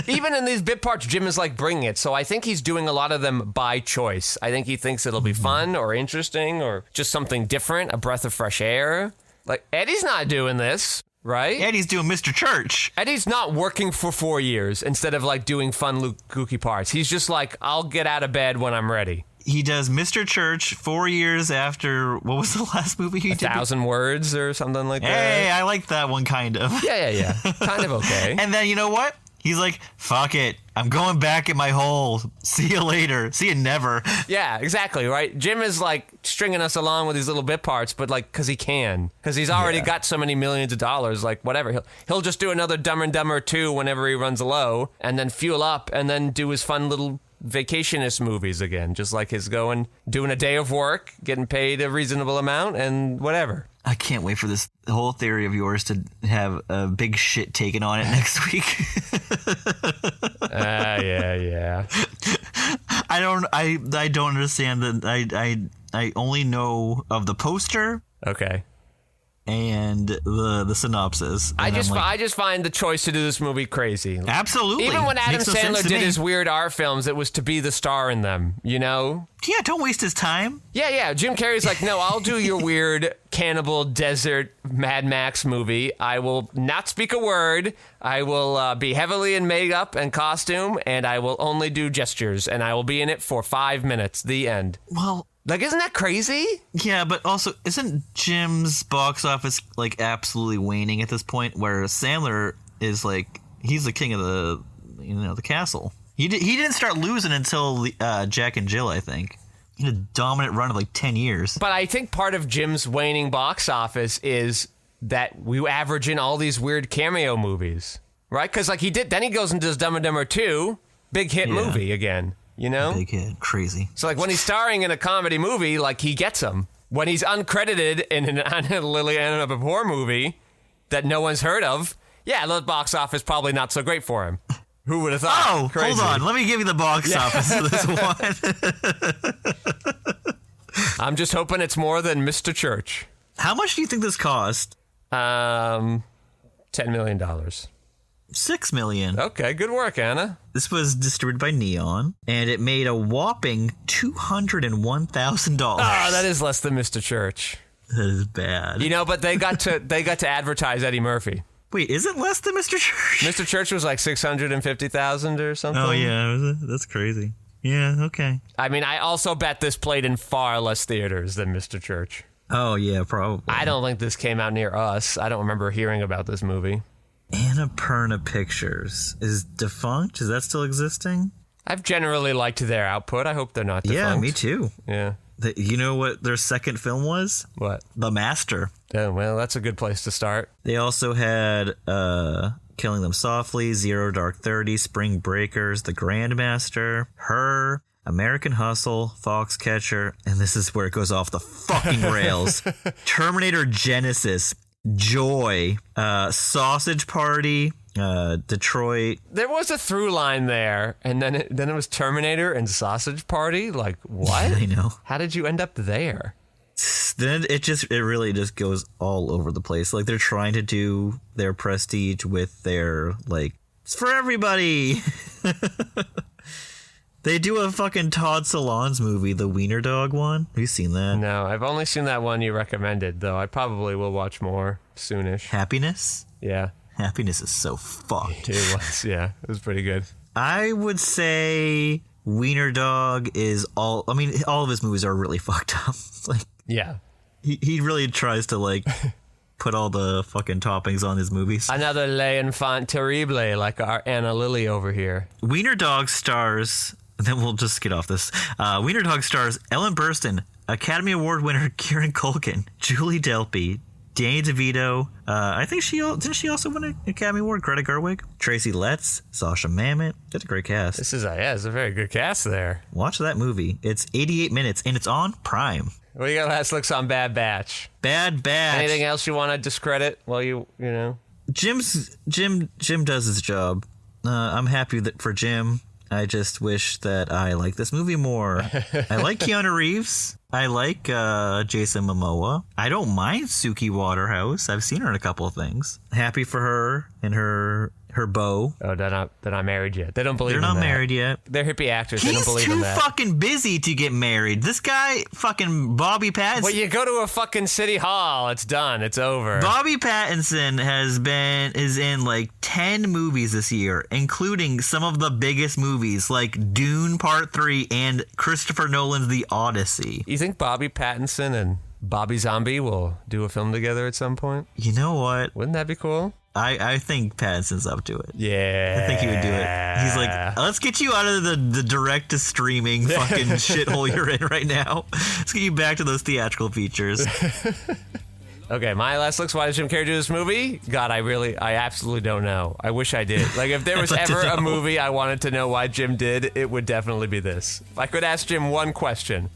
Even in these bit parts, Jim is like bringing it. So I think he's doing a lot of them by choice. I think he thinks it'll be fun or interesting or just something different, a breath of fresh air. Like, Eddie's not doing this, right? Eddie's doing Mr. Church. Eddie's not working for 4 years instead of like doing fun kooky parts. He's just like, I'll get out of bed when I'm ready. He does Mr. Church 4 years after, what was the last movie he did? 1,000 Words or something like that. Hey, I like that one, kind of. Yeah. Kind of okay. And then, you know what? He's like, fuck it. I'm going back in my hole. See you later. See you never. Yeah, exactly, right? Jim is like stringing us along with these little bit parts, but like, because he can. Because he's already got so many millions of dollars, like whatever. He'll just do another Dumb and Dumber 2 whenever he runs low, and then fuel up, and then do his fun little vacationist movies again, just like his doing a day of work, getting paid a reasonable amount, and whatever. I can't wait for this whole theory of yours to have a big shit taken on it next week. Yeah. I don't understand that. I only know of the poster. Okay. And the synopsis. I just find the choice to do this movie crazy. Absolutely. Even when Adam Makes no sense Sandler to did me. his weird art films, it was to be the star in them, you know? Yeah, don't waste his time. Yeah. Jim Carrey's like, no, I'll do your weird cannibal desert Mad Max movie. I will not speak a word. I will be heavily in makeup and costume, and I will only do gestures, and I will be in it for 5 minutes. The end. Well, like, isn't that crazy? yeah, but also, isn't Jim's box office like absolutely waning at this point? Where Sandler is like, he's the king of the castle. He didn't start losing until Jack and Jill, I think. He had a dominant run of like 10 years. But I think part of Jim's waning box office is that we average in all these weird cameo movies, right? Because like then he goes and does Dumb and Dumber 2, big hit movie again. You know? Big hit. Crazy. So, like, when he's starring in a comedy movie, like, he gets them. When he's uncredited in a Lily-Anna Lepore movie that no one's heard of, yeah, the box office probably not so great for him. Who would have thought? Oh, Crazy. hold on. Let me give you the box office of this one. I'm just hoping it's more than Mr. Church. How much do you think this cost? $10 million. $6 million. Okay, good work, Anna. This was distributed by Neon, and it made a whopping $201,000. Oh, that is less than Mr. Church. That is bad. You know, but they got to advertise Eddie Murphy. Wait, is it less than Mr. Church? Mr. Church was like 650,000 or something. Oh yeah, that's crazy. Yeah, okay. I mean, I also bet this played in far less theaters than Mr. Church. Oh yeah, probably. I don't think this came out near us. I don't remember hearing about this movie. Annapurna Pictures is defunct. Is that still existing? I've generally liked their output. I hope they're not defunct. Yeah, me too. Yeah. You know what their second film was? What? The Master. Yeah, well, that's a good place to start. They also had Killing Them Softly, Zero Dark 30, Spring Breakers, The Grandmaster, Her, American Hustle, Foxcatcher, and this is where it goes off the fucking rails. Terminator Genesis, Joy, Sausage Party, Detroit. There was a through line there, and then it was Terminator and Sausage Party. Like, what? I know. How did you end up there? Then it really just goes all over the place. Like, they're trying to do their prestige with their, like, it's for everybody. They do a fucking Todd Solondz movie, the Wiener Dog one. Have you seen that? No, I've only seen that one you recommended, though. I probably will watch more soonish. Happiness? Yeah. Happiness is so fucked. It was, yeah. It was pretty good. I would say Wiener Dog is all of his movies are really fucked up. Like, Yeah. he really tries to, like, put all the fucking toppings on his movies. Another l'enfant terrible, like our Anna Lily over here. Wiener Dog stars, and then we'll just get off this. Wiener Dog stars Ellen Burstyn, Academy Award winner Kieran Culkin, Julie Delpy, Danny DeVito. I think didn't she also win an Academy Award? Greta Gerwig, Tracy Letts, Sasha Mamet. That's a great cast. It's a very good cast there. Watch that movie. It's 88 minutes, and it's on Prime. What do you got last looks on Bad Batch? Bad Batch. Anything else you want to discredit while you know? Jim does his job. I'm happy for Jim. I just wish that I like this movie more. I like Keanu Reeves. I like Jason Momoa. I don't mind Suki Waterhouse. I've seen her in a couple of things. Happy for her and her her beau. Oh, they're not married yet. They don't believe in that. They're not married yet. They're hippie actors. They don't believe in that. He's too fucking busy to get married. This guy, fucking Bobby Pattinson. Well, you go to a fucking city hall. It's done. It's over. Bobby Pattinson is in like 10 movies this year, including some of the biggest movies like Dune Part 3 and Christopher Nolan's The Odyssey. You think Bobby Pattinson and Bobby Zombie will do a film together at some point? You know what? Wouldn't that be cool? I think Pattinson's up to it. Yeah. I think he would do it. He's like, let's get you out of the direct-to-streaming fucking shithole you're in right now. Let's get you back to those theatrical features. Okay, my last looks. Why does Jim Carrey do this movie? God, I absolutely don't know. I wish I did. Like, if there was ever a movie I wanted to know why Jim did, it would definitely be this. If I could ask Jim one question,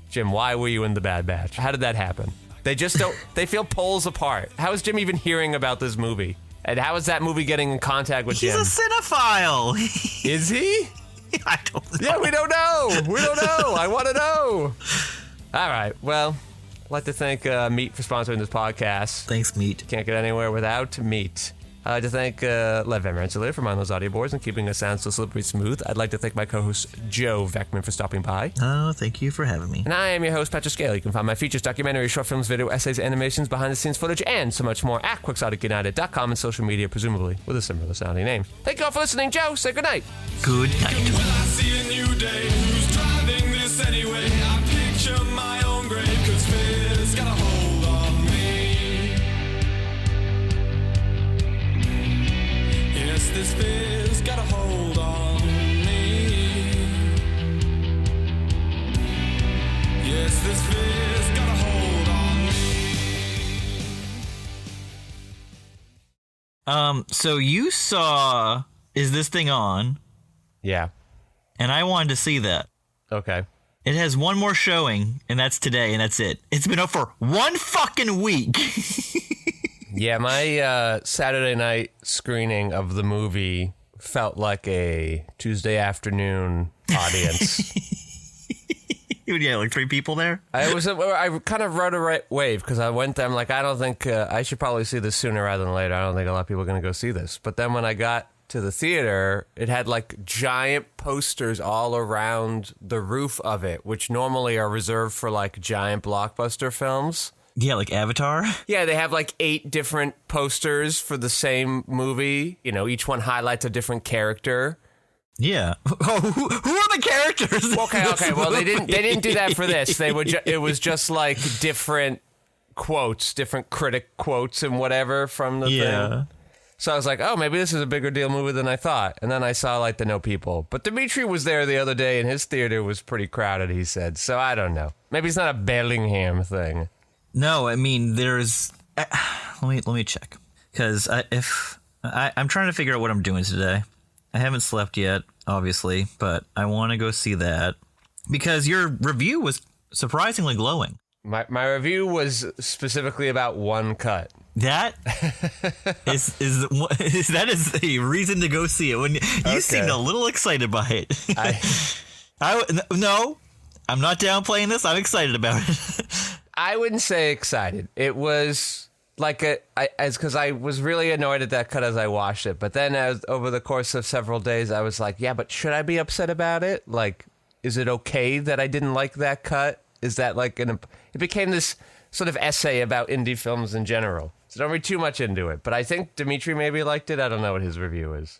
Jim, why were you in The Bad Batch? How did that happen? They just don't, they feel poles apart. How is Jim even hearing about this movie? And how is that movie getting in contact with Jim? He's a cinephile. Is he? I don't know. Yeah, we don't know. We don't know. I want to know. All right. Well, I'd like to thank Meat for sponsoring this podcast. Thanks, Meat. Can't get anywhere without Meat. I'd like to thank Lev Emerensler for minding those audio boards and keeping us sound so slippery smooth. I'd like to thank my co-host Joe Vekeman for stopping by. Oh, thank you for having me. And I am your host, Patrick Scale. You can find my features, documentaries, short films, video essays, animations, behind-the-scenes footage, and so much more at QuixoticUnited.com and social media, presumably with a similar sounding name. Thank you all for listening. Joe, say goodnight. Good night. Well, I see a new day. Who's driving this anyway? I picture my own grave, 'cause fear's got a hold on me. Yes, this fear's got a hold on me. Yes, this fear's got a hold on me. So you saw Is This Thing On? Yeah. And I wanted to see that. Okay. It has one more showing, and that's today, and that's it. It's been up for 1 fucking week. Yeah, my Saturday night screening of the movie felt like a Tuesday afternoon audience. You had like 3 people there? I kind of rode a right wave because I went there. I'm like, I don't think I should probably see this sooner rather than later. I don't think a lot of people are going to go see this. But then when I got to the theater, it had like giant posters all around the roof of it, which normally are reserved for like giant blockbuster films. Yeah, like Avatar. Yeah, they have like 8 different posters for the same movie. You know, each one highlights a different character. Yeah. Oh, who are the characters? Okay. Well, they didn't do that for this. It was just like different quotes, different critic quotes and whatever from the thing. So I was like, oh, maybe this is a bigger deal movie than I thought. And then I saw like the no people. But Dimitri was there the other day and his theater was pretty crowded, he said. So I don't know. Maybe it's not a Bellingham thing. No, I mean, there's... let me check. Because I'm trying to figure out what I'm doing today. I haven't slept yet, obviously, but I want to go see that. Because your review was surprisingly glowing. My review was specifically about one cut. That is a reason to go see it. When you seemed a little excited by it. No, I'm not downplaying this. I'm excited about it. I wouldn't say excited. It was like because I was really annoyed at that cut as I watched it. But then over the course of several days, I was like, yeah, but should I be upset about it? Like, is it okay that I didn't like that cut? Is that like it became this sort of essay about indie films in general. So don't read too much into it. But I think Dimitri maybe liked it. I don't know what his review is.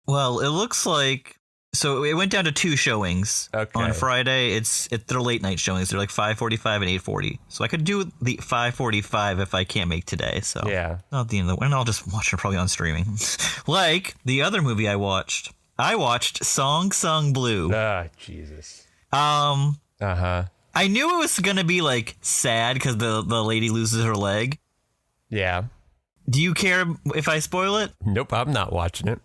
Well, it looks like... So it went down to 2 showings. Okay. On Friday. They're late night showings. They're like 5:45 and 8:40. So I could do the 5:45 if I can't make today. So yeah. Not the end of the... And I'll just watch it probably on streaming. Like the other movie I watched. I watched Song Sung Blue. Ah, Jesus. Uh-huh. I knew it was going to be, like, sad because the lady loses her leg. Yeah. Do you care if I spoil it? Nope, I'm not watching it.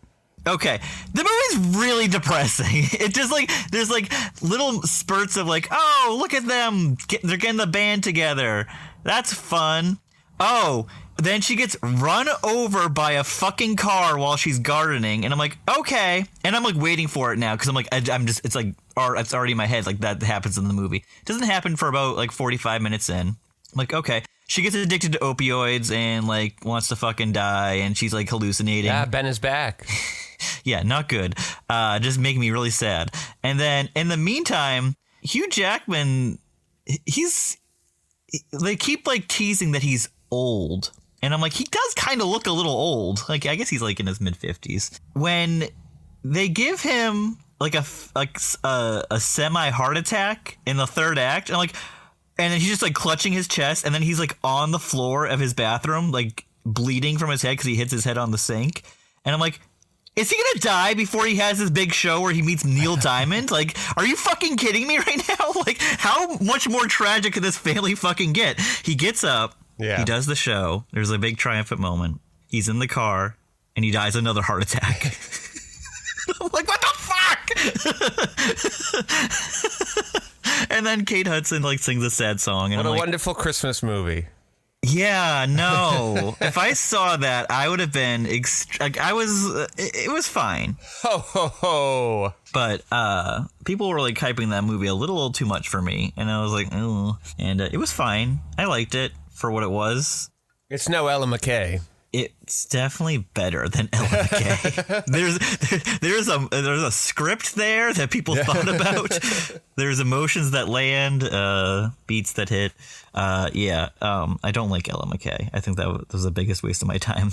Okay. The movie's really depressing. It just, like, there's, like, little spurts of, like, oh, look at them. They're getting the band together. That's fun. Oh, then she gets run over by a fucking car while she's gardening. And I'm like, okay. And I'm, like, waiting for it now because I'm, like, it's, like, it's already in my head. Like, that happens in the movie. It doesn't happen for about, like, 45 minutes in. I'm like, okay. She gets addicted to opioids and like wants to fucking die, and she's like hallucinating. Yeah, Ben is back. Yeah, not good. Just making me really sad. And then in the meantime, Hugh Jackman, they keep like teasing that he's old. And I'm like, he does kind of look a little old. Like, I guess he's like in his mid-50s. When they give him like a semi heart attack in the third act, and then he's just like clutching his chest, and then he's like on the floor of his bathroom, like bleeding from his head because he hits his head on the sink. And I'm like, is he gonna die before he has his big show where he meets Neil Diamond? Like, are you fucking kidding me right now? Like, how much more tragic could this family fucking get? He gets up, he does the show, there's a big triumphant moment, he's in the car, and he dies another heart attack. I'm like, what the fuck? And then Kate Hudson like sings a sad song. And what I'm a like, wonderful Christmas movie. Yeah, no. If I saw that, I would have been it was fine. Ho ho ho. But people were like hyping that movie a little too much for me, and I was like, oh. And it was fine. I liked it for what it was. It's no Ella McKay. It's definitely better than Ella McKay. There's a script there that people thought about. There's emotions that land, beats that hit. I don't like Ella McKay. I think that was the biggest waste of my time.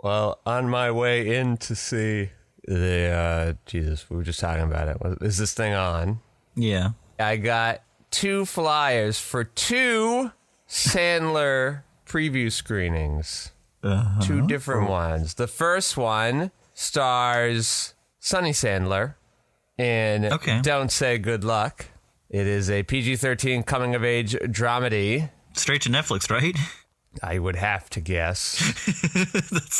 Well, on my way in to see the Jesus, we were just talking about it. Is this thing on? Yeah. I got 2 flyers for 2 Sandler preview screenings. 2 different ones. The first one stars Sonny Sandler in Don't Say Good Luck. It is a PG-13 coming-of-age dramedy. Straight to Netflix, right? I would have to guess.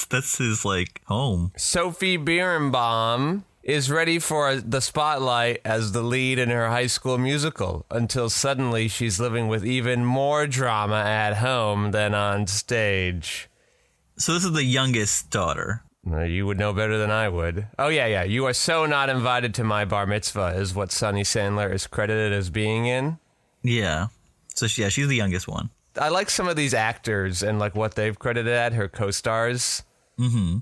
that's his, like, home. Sophie Birnbaum is ready for the spotlight as the lead in her high school musical until suddenly she's living with even more drama at home than on stage. So this is the youngest daughter. You would know better than I would. Oh, yeah. You Are So Not Invited to My Bar Mitzvah is what Sonny Sandler is credited as being in. Yeah. So, she's the youngest one. I like some of these actors and like what they've credited at, her co-stars. Mm-hmm.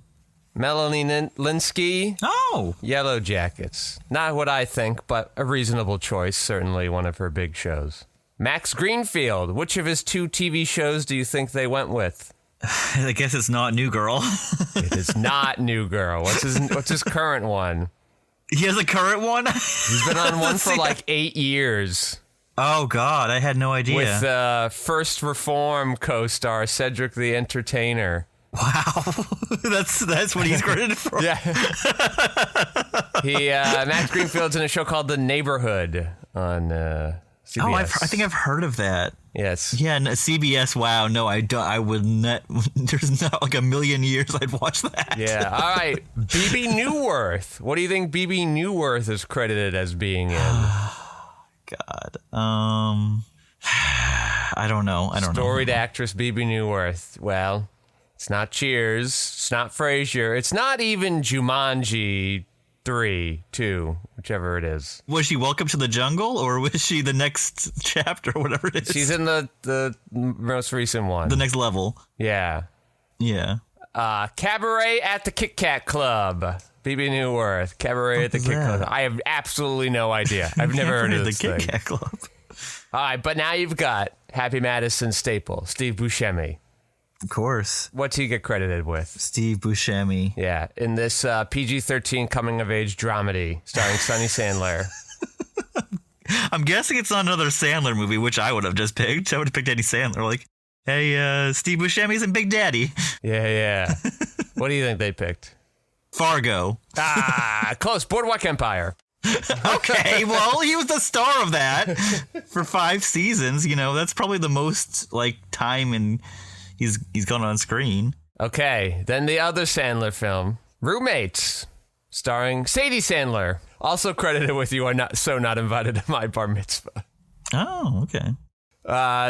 Melanie Linsky. Oh. Yellow Jackets. Not what I think, but a reasonable choice. Certainly one of her big shows. Max Greenfield. Which of his 2 TV shows do you think they went with? I guess it's not New Girl. It is not New Girl. What's his current one? He has a current one? He's been on one for like 8 years. Oh, God. I had no idea. With First Reform co-star Cedric the Entertainer. Wow. That's what he's credited for. Yeah. Max Greenfield's in a show called The Neighborhood on CBS. Oh, I think I've heard of that. Yes. Yeah, CBS. Wow. No, I don't. I would not. There's not like a million years I'd watch that. Yeah. All right. BB Newworth. What do you think BB Newworth is credited as being in? God. I don't know. Storied actress BB Newworth. Well, it's not Cheers. It's not Frasier. It's not even Jumanji 3, 2, whichever it is. Was she Welcome to the Jungle, or was she the next chapter, whatever it is? She's in the most recent one. The next level. Yeah. Yeah. Cabaret at the Kit Kat Club. BB Newworth. Cabaret at the Kit Kat Club. I have absolutely no idea. I've never heard of this the thing. Kit Kat Club. All right, but now you've got Happy Madison staple, Steve Buscemi. Of course. What's he get credited with? Steve Buscemi. Yeah, in this PG-13 coming-of-age dramedy starring Sonny Sandler. I'm guessing it's not another Sandler movie, which I would have just picked. I would have picked Eddie Sandler. Like, hey, Steve Buscemi's in Big Daddy. Yeah. What do you think they picked? Fargo. Close. Boardwalk Empire. Okay, well, he was the star of that for 5 seasons. You know, that's probably the most, like, time and he's gone on screen. Okay, then the other Sandler film, Roommates, starring Sadie Sandler, also credited with You Are Not Invited to My Bar Mitzvah. Oh, okay.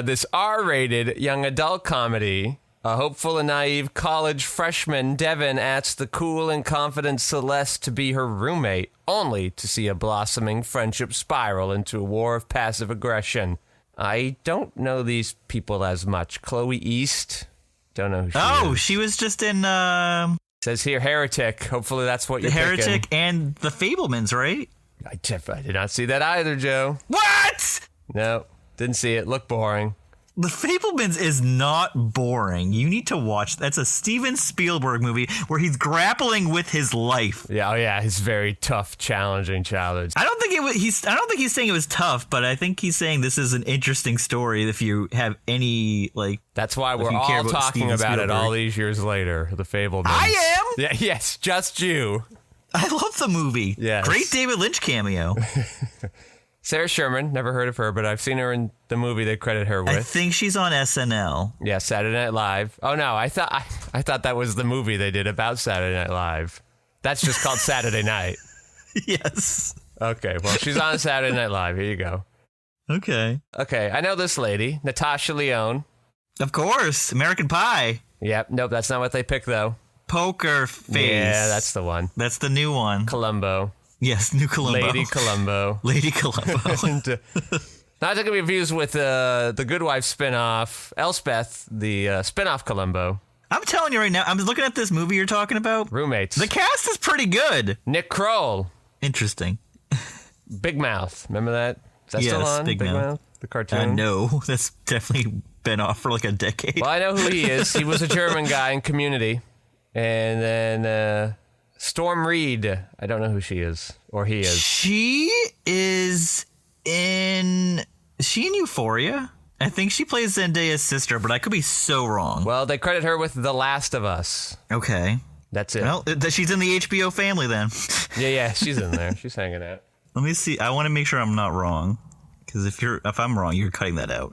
This R-rated young adult comedy, a hopeful and naive college freshman, Devin, asks the cool and confident Celeste to be her roommate, only to see a blossoming friendship spiral into a war of passive aggression. I don't know these people as much. Chloe East. Don't know who she is. Oh, she was just in Says here, Heretic. Hopefully that's what The you're Heretic picking. and The Fabelmans, right? I did not see that either, Joe. What? No, didn't see it. Looked boring. The Fabelmans is not boring. You need to watch. That's a Steven Spielberg movie where he's grappling with his life. Yeah, oh yeah, his very tough, challenging childhood. I don't think he's saying it was tough, but I think he's saying this is an interesting story if you have any like. That's why we're you care all about talking Steven about it Spielberg. all these years later. The Fablemans. I am. Yeah, yes, just you. I love the movie. Yes. Great David Lynch cameo. Sarah Sherman, never heard of her, but I've seen her in the movie they credit her with. I think she's on SNL. Yeah, Saturday Night Live. Oh no, I thought that was the movie they did about Saturday Night Live. That's just called Saturday Night. Yes. Okay, well, she's on Saturday Night Live. Here you go. Okay. Okay, I know this lady, Natasha Lyonne. Of course, American Pie. Yep, nope, that's not what they picked though. Poker Face. Yeah, that's the one. That's the new one. Columbo. Yes, new Columbo. Lady Columbo. Lady Columbo. And, now I took reviews with the Good Wife spinoff, Elspeth, the spinoff Columbo. I'm telling you right now, I'm looking at this movie you're talking about. Roommates. The cast is pretty good. Nick Kroll. Interesting. Big Mouth. Remember that? Is that still Yes, on? Big Mouth. The cartoon? No, that's definitely been off for like a decade. Well, I know who he is. He was a German guy in Community. And then Storm Reed. I don't know who she is. Or he is. She is in Euphoria? I think she plays Zendaya's sister, but I could be so wrong. Well, they credit her with The Last of Us. Okay. That's it. Well, she's in the HBO family then. Yeah, she's in there. She's hanging out. Let me see. I want to make sure I'm not wrong. Because if I'm wrong, you're cutting that out.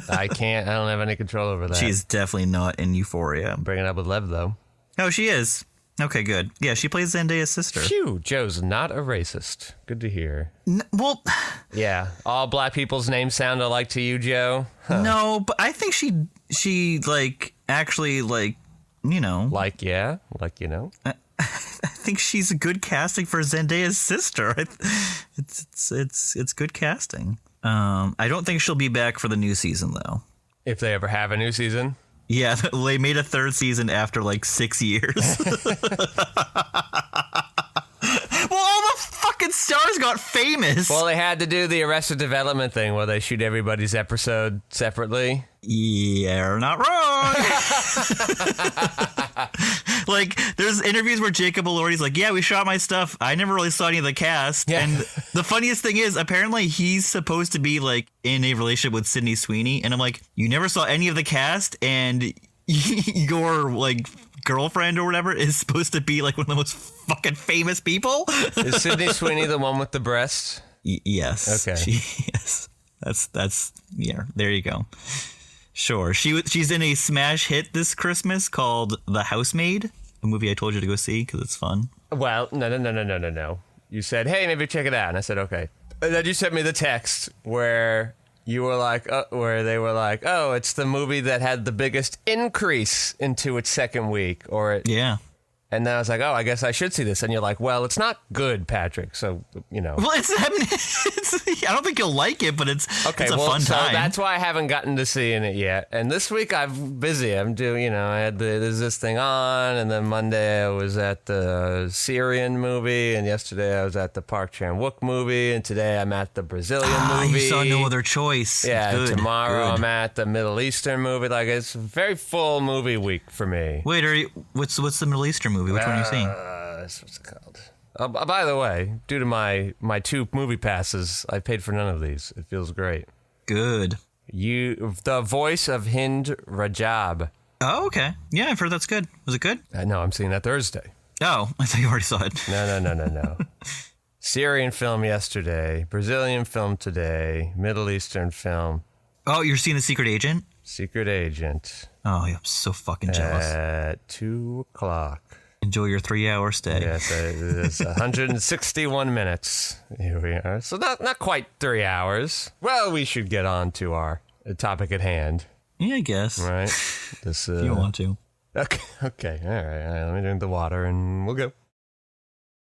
I can't. I don't have any control over that. She's definitely not in Euphoria. Bringing it up with Lev, though. Oh, she is. Okay, good. Yeah, she plays Zendaya's sister. Phew, Joe's not a racist. Good to hear. Well, Yeah, all black people's names sound alike to you, Joe? no, but I think she like actually like, you know. Like, yeah? Like, you know? I think she's a good casting for Zendaya's sister. It's good casting. I don't think she'll be back for the new season though. If they ever have a new season. Yeah, they made a third season after like 6 years. Well, all the fucking stars got famous. Well, they had to do the Arrested Development thing where they shoot everybody's episode separately. You're not wrong. Like, there's interviews where Jacob Elordi's like, yeah, we shot my stuff. I never really saw any of the cast. Yeah. And the funniest thing is, apparently he's supposed to be, like, in a relationship with Sydney Sweeney. And I'm like, you never saw any of the cast, and your, like, girlfriend or whatever is supposed to be, like, one of the most fucking famous people? Is Sydney Sweeney the one with the breasts? Yes. Okay. Yes. That's yeah, there you go. Sure. She's in a smash hit this Christmas called The Housemaid, a movie I told you to go see because it's fun. Well, no. You said, hey, maybe check it out. And I said, okay. And then you sent me the text where you were like, where they were like, oh, it's the movie that had the biggest increase into its second week. Yeah. And then I was like, oh, I guess I should see this. And you're like, well, it's not good, Patrick. So, you know. Well, I don't think you'll like it, but it's a fun so time. that's why I haven't gotten to seeing it yet. And this week I'm busy. I'm doing, I had there's this thing on, and then Monday I was at the Syrian movie, and yesterday I was at the Park Chan-wook movie, and today I'm at the Brazilian movie. You saw no other choice. Yeah, Good. tomorrow Good. I'm at the Middle Eastern movie. Like, it's a very full movie week for me. Wait, what's the Middle Eastern movie? Which one are you seeing? What's it called? By the way, due to my 2 movie passes, I paid for none of these. It feels great. Good. The voice of Hind Rajab. Oh, okay. Yeah, I've heard that's good. Was it good? No, I'm seeing that Thursday. Oh, I thought you already saw it. No. Syrian film yesterday, Brazilian film today, Middle Eastern film. Oh, you're seeing The Secret Agent? Secret Agent. Oh, yeah, I'm so fucking jealous. At 2:00. Enjoy your 3-hour stay. Yes, it's 161 minutes. Here we are. So not quite 3 hours. Well, we should get on to our topic at hand. Yeah, I guess. Right? This, If you want to. Okay. All right. Let me drink the water and we'll go.